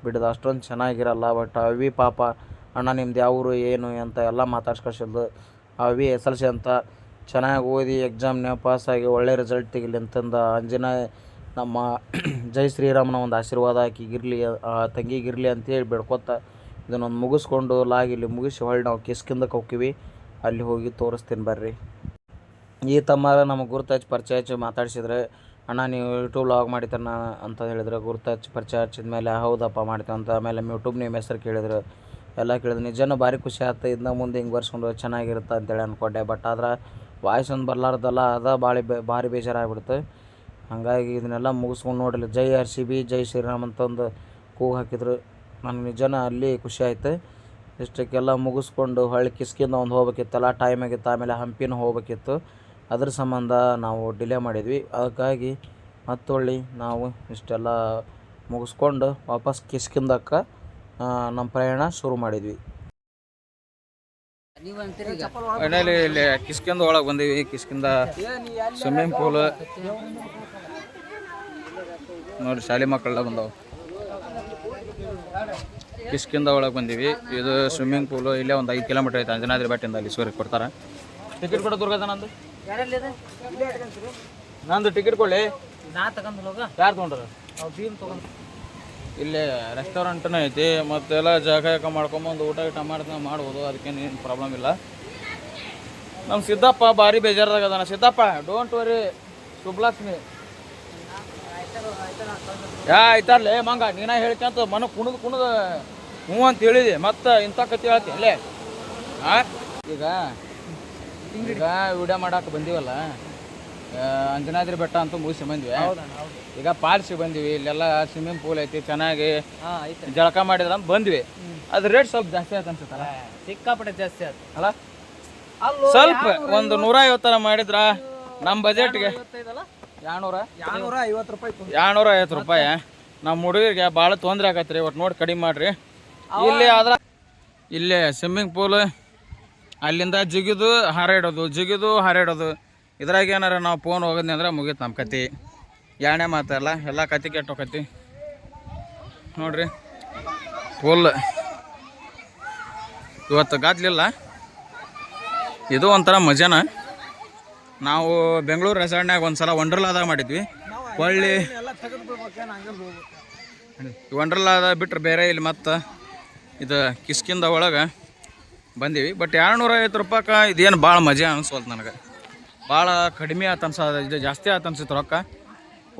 ಬಿಡೋದು ಅಷ್ಟೊಂದು ಚೆನ್ನಾಗಿರಲ್ಲ. ಬಟ್ ಅವಿ ಪಾಪ ಅಣ್ಣ ನಿಮ್ದು ಯಾವರು ಏನು ಅಂತ ಎಲ್ಲ ಮಾತಾಡ್ಸ್ಕೊಳ್ಸಿದ್ದು. ಅವಿ SLC ಅಂತ ಚೆನ್ನಾಗಿ ಓದಿ ಎಕ್ಸಾಮ್ನ ಪಾಸಾಗಿ ಒಳ್ಳೆ ರಿಸಲ್ಟ್ ತೆಗಿಲಿ ಅಂತಂದು ಅಂಜನಾ ನಮ್ಮ ಜೈ ಶ್ರೀರಾಮನ ಒಂದು ಆಶೀರ್ವಾದ ಆಕಿಗಿರಲಿ, ತಂಗಿಗಿರಲಿ ಅಂತೇಳಿ ಬೇಡ್ಕೊತ ಇದನ್ನೊಂದು ಮುಗಿಸ್ಕೊಂಡು ಇಲ್ಲಿ ಮುಗಿಸಿ ಹೊಳ್ಳಿ ನಾವು ಕಿಷ್ಕಿಂಧಕ್ಕೆ ಹೋಗ್ತೀವಿ. ಅಲ್ಲಿ ಹೋಗಿ ತೋರಿಸ್ತೀನಿ ಬರ್ರಿ. ಈ ತಮ್ಮಾರ ನಮಗೆ ಗುರುತು ಪರಿಚಯ ಹಚ್ಚಿ ಮಾತಾಡ್ಸಿದ್ರೆ, ಅಣ್ಣ ನೀವು ಯೂಟ್ಯೂಬ್ ಲಾಗ್ ಮಾಡಿತಾನ ಅಂತ ಹೇಳಿದ್ರು. ಗುರುತು ಪರಿಚಯ ಹಚ್ಚಿದ ಮೇಲೆ ಹೌದಪ್ಪ ಮಾಡ್ತೀವಿ ಅಂತ. ಆಮೇಲೆ ಯೂಟ್ಯೂಬ್ ನೇಮ್ ಹೆಸರು ಕೇಳಿದ್ರು, ಎಲ್ಲ ಕೇಳಿದ್ರು. ನಿಜನೂ ಭಾರಿ ಖುಷಿ ಆಯ್ತು. ಇದನ್ನ ಮುಂದೆ ಹಿಂಗೆ ಬರ್ಸ್ಕೊಂಡು ಚೆನ್ನಾಗಿರುತ್ತೆ ಅಂತೇಳಿ ಅಂದ್ಕೊಂಡೆ. ಬಟ್ ಆದ್ರೆ ವಾಯ್ಸ್ ಒಂದು ಬರಲಾರ್ದಲ್ಲ, ಅದ ಭಾರಿ ಬೇಜಾರಾಗ್ಬಿಡ್ತು. ಹಾಗಾಗಿ ಇದನ್ನೆಲ್ಲ ಮುಗಿಸ್ಕೊಂಡು ನೋಡಲಿ ಜೈ ಆರ್ ಸಿ ಬಿ ಜೈ ಶ್ರೀರಾಮ್ ಅಂತ ಒಂದು ಕೂಗು ಹಾಕಿದ್ರು. ನನಗೆ ನಿಜನ ಅಲ್ಲಿ ಖುಷಿ ಆಯ್ತು. ಇಷ್ಟಕ್ಕೆಲ್ಲ ಮುಗಿಸ್ಕೊಂಡು ಹೊಳ್ಳಿ ಕಿಷ್ಕಿಂಧ ಒಂದು ಹೋಗ್ಬೇಕಿತ್ತಲ್ಲ, ಟೈಮ್ ಆಗಿತ್ತು. ಆಮೇಲೆ ಹಂಪಿನೂ ಹೋಗ್ಬೇಕಿತ್ತು. ಅದ್ರ ಸಂಬಂಧ ನಾವು ಡಿಲೇ ಮಾಡಿದ್ವಿ. ಅದಕ್ಕಾಗಿ ಮತ್ತೊಳ್ಳಿ ನಾವು ಇಷ್ಟೆಲ್ಲ ಮುಗಿಸ್ಕೊಂಡು ವಾಪಸ್ ಕಿಷ್ಕಿಂಧಕ್ಕೆ ನಮ್ಮ ಪ್ರಯಾಣ ಶುರು ಮಾಡಿದ್ವಿ. ಫೈನಲಿ ಇಲ್ಲಿ ಕಿಷ್ಕಿಂಧ ಒಳಗೆ ಬಂದೀವಿ. ಕಿಷ್ಕಿಂಧ ಸ್ವಿಮ್ಮಿಂಗ್ ಪೂಲ್ ನೋಡಿ, ಶಾಲೆ ಮಕ್ಕಳೆಲ್ಲ ಬಂದವು. ಕಿಷ್ಕಿಂಧ ಒಳಗೆ ಬಂದೀವಿ. ಇದು ಸ್ವಿಮ್ಮಿಂಗ್ ಪೂಲು. ಇಲ್ಲೇ ಒಂದು 5 ಕಿಲೋಮೀಟರ್ ಐತೆ ಅಂಜನಾದ್ರಿ ಬೆಟ್ಟಿಂದ. ಅಲ್ಲಿ ಸೂರಿಗೆ ಕೊಡ್ತಾರೆ ಟಿಕೆಟ್. ಕೊಡೋ ದುರ್ಗದ ನಂದು ಟಿಕೆಟ್ ಕೊಡಲಿ. ಯಾರು ತೊಗೊಂಡ್ರ? ಇಲ್ಲೇ ರೆಸ್ಟೋರೆಂಟ್ನೂ ಐತಿ. ಮತ್ತೆಲ್ಲ ಜಾಗ ಮಾಡ್ಕೊಂಬಂದು ಊಟ ಮಾಡ್ಬೋದು. ಅದಕ್ಕೇನು ಏನು ಪ್ರಾಬ್ಲಮ್ ಇಲ್ಲ. ನಮ್ಮ ಸಿದ್ದಪ್ಪ ಭಾರಿ ಬೇಜಾರದಾಗ ಅದಾನ. Siddappa don't worry. ಶುಭಲಕ್ಷ್ಮಿ ಆಯ್ತಾರಲ್ಲೇ ಮಂಗ ನೀನ ಹೇಳ್ಕಂತ ಮನ ಕುಣದು ಹ್ಞೂ ಅಂತ ಹೇಳಿದೆ. ಮತ್ತೆ ಇಂಥ ಕತೆ ಹೇಳ್ತಿ ಅಲ್ಲೇ. ಈಗ ವಿಡಿಯೋ ಮಾಡಕ್ಕೆ ಬಂದೀವಲ್ಲ, ಅಂಜನಾದ್ರಿ ಬೆಟ್ಟ ಅಂತ ಮುಗಿಸಿ ಬಂದ್ವಿ. ಈಗ ಪಾಲ್ಸಿಗೆ ಬಂದಿವಿ. ಇಲ್ಲೆಲ್ಲ ಸ್ವಿಮ್ಮಿಂಗ್ ಪೂಲ್ ಐತಿ, ಚೆನ್ನಾಗಿ ಜಳಕ ಮಾಡಿದ್ರ ಅಂತ ಬಂದ್ವಿ. ಅದು ರೇಟ್ ಸ್ವಲ್ಪ ಜಾಸ್ತಿ ಆಯ್ತು ಅನ್ಸುತ್ತಲ್ಲ. ಸಿಕ್ಕಾಪಟ್ಟೆ ಜಾಸ್ತಿ ಆಯ್ತು ಅಲ್ಲ, ಸ್ವಲ್ಪ ಒಂದು 150 ಮಾಡಿದ್ರ ನಮ್ಮ ಬಜೆಟ್ಗೆ 250 ರೂಪಾಯಿ. ನಮ್ಮ ಹುಡುಗರಿಗೆ ಭಾಳ ತೊಂದರೆ ಆಗತ್ತೆ. ಒಟ್ಟು ನೋಡಿ ಕಡಿಮೆ ಮಾಡಿರಿ. ಇಲ್ಲೇ ಸ್ವಿಮ್ಮಿಂಗ್ ಪೂಲ್, ಅಲ್ಲಿಂದ ಜಿಗಿದು ಹಾರಾಡೋದು. ಇದ್ರಾಗ ಏನಾರ ನಾವು ಫೋನ್ ಹೋಗೋದ್ನಿ ಅಂದ್ರೆ ಮುಗೀತು ನಮ್ಮ ಕತೆ. ಯಾಣೆ ಮಾತಲ್ಲ, ಎಲ್ಲ ಕತೆ ಕೆಟ್ಟೋಕತಿ ನೋಡ್ರಿ. ಫುಲ್ ಇವತ್ತು ಗಾದ್ಲಿಲ್ಲ. ಇದು ಒಂಥರ ಮಜಾನ. ನಾವು ಬೆಂಗಳೂರು ರೆಸಾರ್ಟ್ನಾಗ ಒಂದ್ಸಲ ವಂಡರ್ಲಾದಾಗ ಮಾಡಿದ್ವಿ. ಹೊಳ್ಳಿ ವಂಡರ್ಲಾದ ಬಿಟ್ರೆ ಬೇರೆ ಇಲ್ಲಿ ಮತ್ತು ಇದು ಕಿಷ್ಕಿಂದ ಒಳಗೆ ಬಂದೀವಿ. ಬಟ್ 250 ರೂಪಾಯ್ಗೆ ಇದೇನು ಭಾಳ ಮಜಾ ಅನಿಸ್ವಲ್ತು ನನಗೆ. ಭಾಳ ಕಡಿಮೆ ಆಯ್ತು ಅನ್ಸೋದು, ಇದು ಜಾಸ್ತಿ ಆಯ್ತು ಅನ್ಸಿತ್ತು ರೊಕ್ಕ.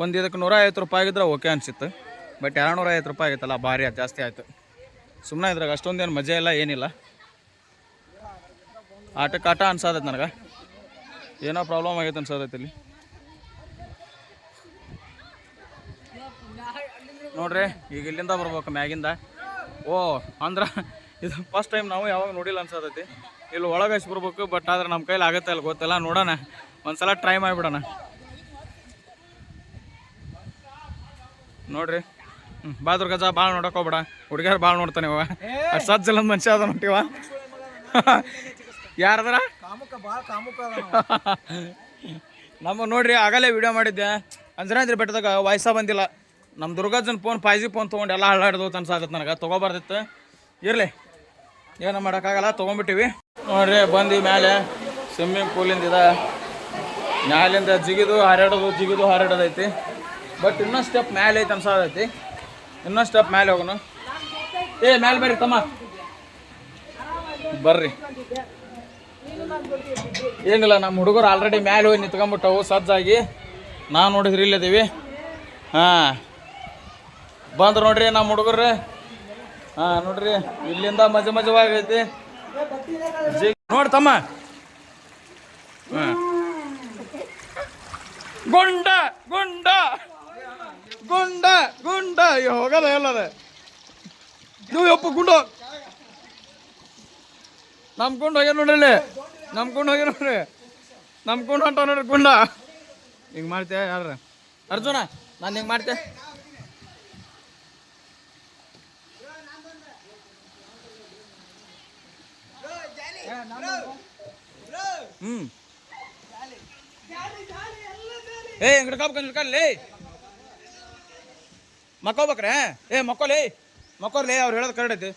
ಒಂದು ಇದಕ್ಕೆ 150 ರೂಪಾಯಿ ಆಗಿದ್ರೆ ಓಕೆ ಅನಿಸಿತ್ತು. ಬಟ್ 250 ರೂಪಾಯಿ ಆಗೈತಲ್ಲ, ಭಾರಿ ಆಯ್ತು, ಜಾಸ್ತಿ ಆಯಿತು. ಸುಮ್ಮನೆ ಇದ್ರಾಗ ಅಷ್ಟೊಂದೇನು ಮಜಾ ಇಲ್ಲ, ಏನಿಲ್ಲ. ಆಟಕ್ಕೆ ಆಟ ಅನ್ಸೋದೈತೆ ನನಗೆ, ಏನೋ ಪ್ರಾಬ್ಲಮ್ ಆಗೈತೆ ಅನ್ಸೋದೈತೆ ಇಲ್ಲಿ. ನೋಡ್ರಿ ಈಗ ಇಲ್ಲಿಂದ ಬರ್ಬೇಕು ಮ್ಯಾಗಿಂದ. ಓ ಅಂದ್ರೆ ಇದು ಫಸ್ಟ್ ಟೈಮ್ ನಾವು ಯಾವಾಗ ನೋಡಿಲ್ಲ ಅನ್ಸತೈತಿ. ಇಲ್ಲಿ ಒಳಗೆ ಹಚ್ಚಿ ಬರ್ಬೇಕು, ಬಟ್ ಆದ್ರೆ ನಮ್ಮ ಕೈಲಿ ಆಗುತ್ತೆ ಅಲ್ಲಿ ಗೊತ್ತಿಲ್ಲ. ನೋಡೋಣ, ಒಂದ್ಸಲ ಟ್ರೈ ಮಾಡಿಬಿಡೋಣ. ನೋಡ್ರಿ ಬಾದ್ರ ಗಜ ಭಾಳ ನೋಡಕ್ಕೆ ಹೋಗ್ಬೇಡ, ಹುಡುಗಿಯರು ಭಾಳ ನೋಡ್ತಾನೆ ಇವ. ಅಷ್ಟು ಸಜ್ಜಲ್ಲ ಮನುಷ್ಯ ಅದ ನೋಟಿವ. ಯಾರದ್ರ ನಮ್ಮ ನೋಡ್ರಿ ಆಗಲೇ ವಿಡಿಯೋ ಮಾಡಿದ್ದೆ. ಅಂಜನಾದ್ರಿ ಬೆಟ್ಟದಾಗ ವಯಸ್ಸ ಬಂದಿಲ್ಲ. ನಮ್ಮ ದುರ್ಗಾಜನ್ ಫೋನ್ 5G ಫೋನ್ ತೊಗೊಂಡು ಎಲ್ಲ ಹಳ್ಳಾಡ್ದು ಅನ್ಸಾಗತ್ತೆ ನನಗೆ. ತೊಗೊಬಾರ್ದಿತ್ತು, ಇರಲಿ, ಏನೋ ಮಾಡೋಕ್ಕಾಗಲ್ಲ, ತೊಗೊಂಡ್ಬಿಟ್ಟಿವಿ. ನೋಡ್ರಿ ಬಂದು ಮೇಲೆ ಸ್ವಿಮ್ಮಿಂಗ್ ಪೂಲಿಂದ ಮ್ಯಾಲಿಂದ ಜಿಗಿದು ಹಾರಾಡೋದೈತಿ. ಬಟ್ ಇನ್ನೊಂದು ಸ್ಟೆಪ್ ಮ್ಯಾಲೆ ಐತೆ ಅನ್ಸೋದೈತಿ. ಇನ್ನೊಂದು ಸ್ಟೆಪ್ ಮ್ಯಾಲೆ ಹೋಗೋಣ. ಮ್ಯಾಲೆ ಬರ್ರಿ ತಮ್ಮ, ಬರ್ರಿ. ಏನಿಲ್ಲ, ನಮ್ಮ ಹುಡುಗರು ಆಲ್ರೆಡಿ ಮ್ಯಾಲೆ ಹೋಗಿ ನಿಂತ್ಕೊಂಡ್ಬಿಟ್ಟವು ಸಜ್ಜಾಗಿ. ನಾವು ನೋಡಿದ್ರಿ ಇಲ್ಲಿದ್ದೀವಿ. ಹಾಂ ಬಂದ್ರು ನೋಡ್ರಿ ನಮ್ಮ ಹುಡುಗರು. ಹಾಂ ನೋಡ್ರಿ ಇಲ್ಲಿಂದ ಮಜವಾಗೈತಿ. ನೋಡಿ ತಮ್ಮ, ಹಾಂ ಗುಂಡ ಗುಂಡ ಗುಂಡ ಗುಂಡ ಹೋಗಲ್ಲ ಎಲ್ಲದ ನೀವು ಯಪ್ಪ ಗುಂಡ. ನಮ್ಮ ಗುಂಡ ಹೋಗ್ಯ ನೋಡ್ರಿ, ನಮ್ಮ ಗುಂಡ ಹೋಗ್ಯ ನೋಡ್ರಿ, ನಮ್ಮ ಗುಂಡ ಹೊಂಟ ನೋಡ್ರಿ ಗುಂಡ. ಹಿಂಗೆ ಮಾಡ್ತೇ ಯಾರ ಅರ್ಜುನ, ನಾನು ಹಿಂಗೆ ಮಾಡ್ತೆ. ಹಿಡ್ಕಲ್ಲಿ ಮಕ್ಕೋಬೇಕ್ರೆ. ಮಕ್ಕೋರ್ಲಿ, ಅವ್ರು ಹೇಳೋದು ಕರೆಕ್ಟ್ ಐತಿ.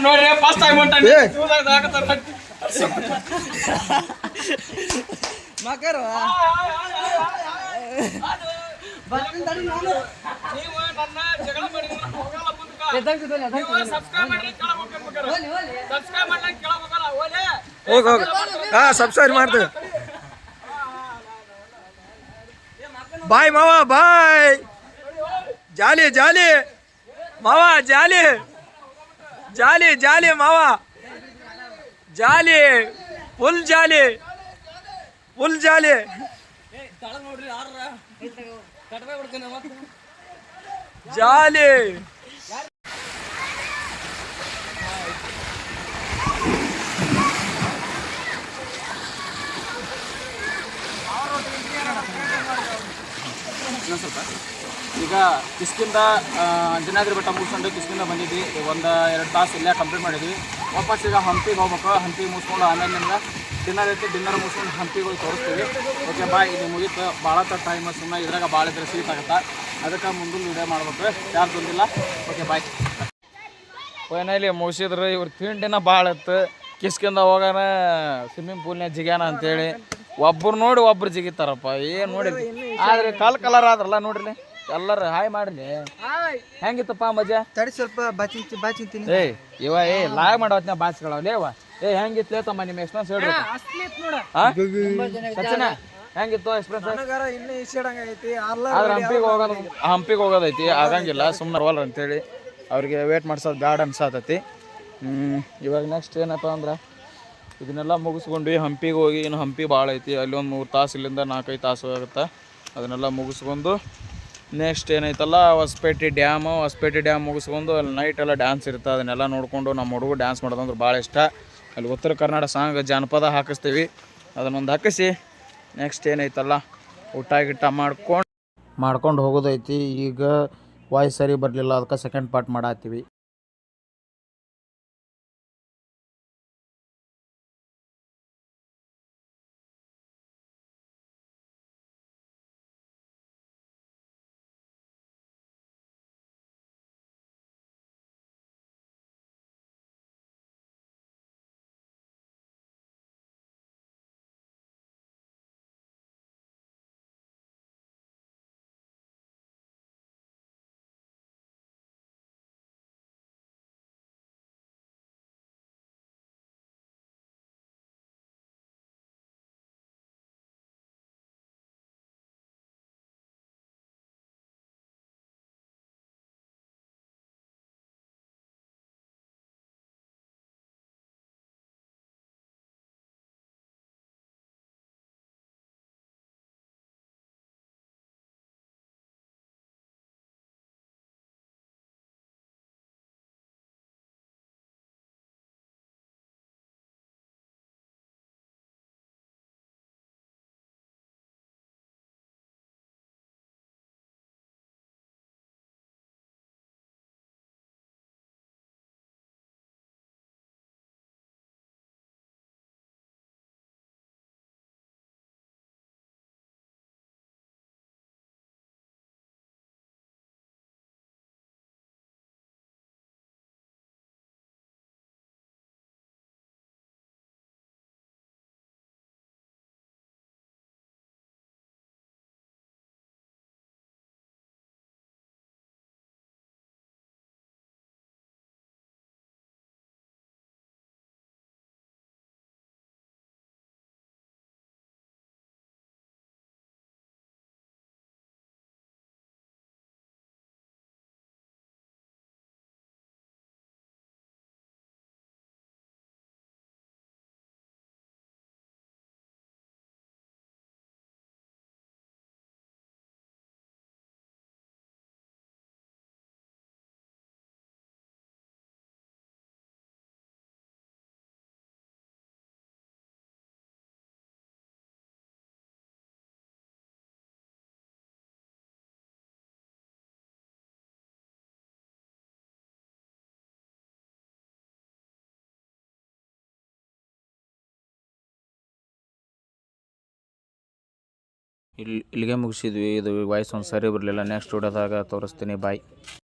ನೋಡ್ರಿ ಫಸ್ಟ್ ಟೈಮ್ ಸಬ್ಸ್ಕ್ರೈಬ್ ಮಾಡ್ತೇವೆ. ಬಾಯ್ ಮಾವ, ಬಾಯ್. ಜಾಲಿ ಜಾಲಿ ಮಾವ, ಜಾಲಿ ಜಾಲಿ ಜಾಲಿ ಮಾವ, ಜಾಲಿ ಫುಲ್ ಜಾಲಿ ಫುಲ್ ಜಾಲಿ. ಜಾಲಿ ಸ್ವಲ್ಪ ಈಗ ಕಿಷ್ಕಿಂದ ಅಂಜನಾದ್ರಿ ಬೆಟ್ಟ ಮುಗಿಸ್ಕೊಂಡು ಕಿಷ್ಕಿಂದ ಬಂದಿದ್ವಿ. 1-2 ತಾಸು ಇಲ್ಲೇ ಕಂಪ್ಲೀಟ್ ಮಾಡಿದ್ವಿ. ವಾಪಸ್ ಈಗ ಹಂಪಿಗೆ ಹೋಗ್ಬೇಕು. ಹಂಪಿಗೆ ಮುಗಿಸ್ಕೊಂಡು ಆಮೇಲೆ ನಿಮ್ಗೆ ಡಿನ್ನರ್ ಐತಿ, ಡಿನ್ನರ್ ಮುಗಿಸ್ಕೊಂಡು ಹಂಪಿಗೆ ಹೋಗಿ ತೋರಿಸ್ತೀವಿ. Okay bye. ಇದು ಮುಗೀತು, ಭಾಳ ಟೈಮ್ ಸುಮ್ಮನೆ ಇದ್ರಾಗ ಭಾಳ ಇದ್ರೆ ಸೀಟ್ ಆಗುತ್ತೆ. ಅದಕ್ಕೆ ಮುಂದಿನ ವಿಡಿಯೋ ಮಾಡ್ಬೇಕು, ಯಾರು ಬಂದಿಲ್ಲ. Okay bye. ಫೈನಲಿ ಮುಗಿಸಿದ್ರು. ಇವ್ರ ತಿಂಡಿನ ಭಾಳ ಇತ್ತು. ಕಿಷ್ಕಿಂದ ಹೋಗೋಣ ಸ್ವಿಮ್ಮಿಂಗ್ ಪೂಲ್ನಾಗ ಜಿಗ್ಯಾನ ಅಂತೇಳಿ ಒಬ್ರು ನೋಡಿ ಒಬ್ರು ಜಿಗಿತಾರಪ್ಪ. ಏನು ನೋಡಿ, ಆದ್ರೆ ಕಲರ್ ಆದ್ರಲ್ಲ ನೋಡ್ರಿ, ಎಲ್ಲರೂ ಹಾಯ್ ಮಾಡ್ರಿ. ಹೆಂಗಿತ್ತಪ್ಪ ಮಜಾ? ತಡಿ ಸ್ವಲ್ಪ ಬಾಚಿಂತೀನಿ. ಇವ ಲಾಗ್ ಮಾಡವತ್ನ ಬಾಚ್ಗಳವಲ್ಲ ಇವ. ಹೆಂಗಿತ್ತು ತಮ್ಮ ನಿಮ್ಮ ಎಕ್ಸ್ಪೀರಿಯನ್ಸ್ ಹೇಳ್ಬೇಕು. ಸಚಿನ ಹೆಂಗಿತ್ತು ಎಕ್ಸ್ಪೀರಿಯನ್ಸ್? ಆದ್ರೆ ಹಂಪಿಗೆ ಹೋಗೋದೈತಿ, ಆಗಂಗಿಲ್ಲ, ಸುಮ್ಮನೆ ಬರವಲ್ರ ಅಂತೇಳಿ ಅವ್ರಿಗೆ ವೇಟ್ ಮಾಡ್ಸೋದು ಬ್ಯಾಡ ಅನ್ಸತೈತಿ. ಇವಾಗ ನೆಕ್ಸ್ಟ್ ಏನಪ್ಪ ಅಂದ್ರೆ ಇದನ್ನೆಲ್ಲ ಮುಗಿಸ್ಕೊಂಡ್ವಿ ಹಂಪಿಗೆ ಹೋಗಿ. ಇನ್ನು ಹಂಪಿ ಭಾಳ ಐತಿ, ಅಲ್ಲಿ ಒಂದು 3 ತಾಸು, ಇಲ್ಲಿಂದ 4-5 ತಾಸು ಆಗುತ್ತೆ. ಅದನ್ನೆಲ್ಲ ಮುಗಿಸ್ಕೊಂಡು ನೆಕ್ಸ್ಟ್ ಏನೈತಲ್ಲ ಹೊಸಪೇಟೆ ಡ್ಯಾಮ್ ಮುಗಿಸ್ಕೊಂಡು ಅಲ್ಲಿ ನೈಟ್ ಎಲ್ಲ ಡ್ಯಾನ್ಸ್ ಇರುತ್ತೆ. ಅದನ್ನೆಲ್ಲ ನೋಡಿಕೊಂಡು ನಮ್ಮ ಹುಡುಗ ಡ್ಯಾನ್ಸ್ ಮಾಡೋದಂದ್ರೆ ಭಾಳ ಇಷ್ಟ. ಅಲ್ಲಿ ಉತ್ತರ ಕರ್ನಾಟಕ ಸಾಂಗ್ ಜಾನಪದ ಹಾಕಿಸ್ತೀವಿ, ಅದನ್ನೊಂದು ಹಾಕಿಸಿ ನೆಕ್ಸ್ಟ್ ಏನೈತಲ್ಲ ಊಟ ಗಿಟ್ಟ ಮಾಡ್ಕೊಂಡು ಹೋಗೋದೈತಿ. ಈಗ ವಾಯ್ಸ್ ಸರಿ ಬರಲಿಲ್ಲ, ಅದಕ್ಕೆ ಸೆಕೆಂಡ್ ಪಾರ್ಟ್ ಮಾಡತ್ತೀವಿ. ಇಲ್ಲಿಗೆ ಮುಗಿಸಿದ್ವಿ. ಇದು ವಾಯ್ಸ್ ಒಂದು ಸರಿ ಬರಲಿಲ್ಲ. ನೆಕ್ಸ್ಟ್ ವಿಡಿಯೋದಾಗ ತೋರಿಸ್ತೀನಿ. ಬಾಯ್.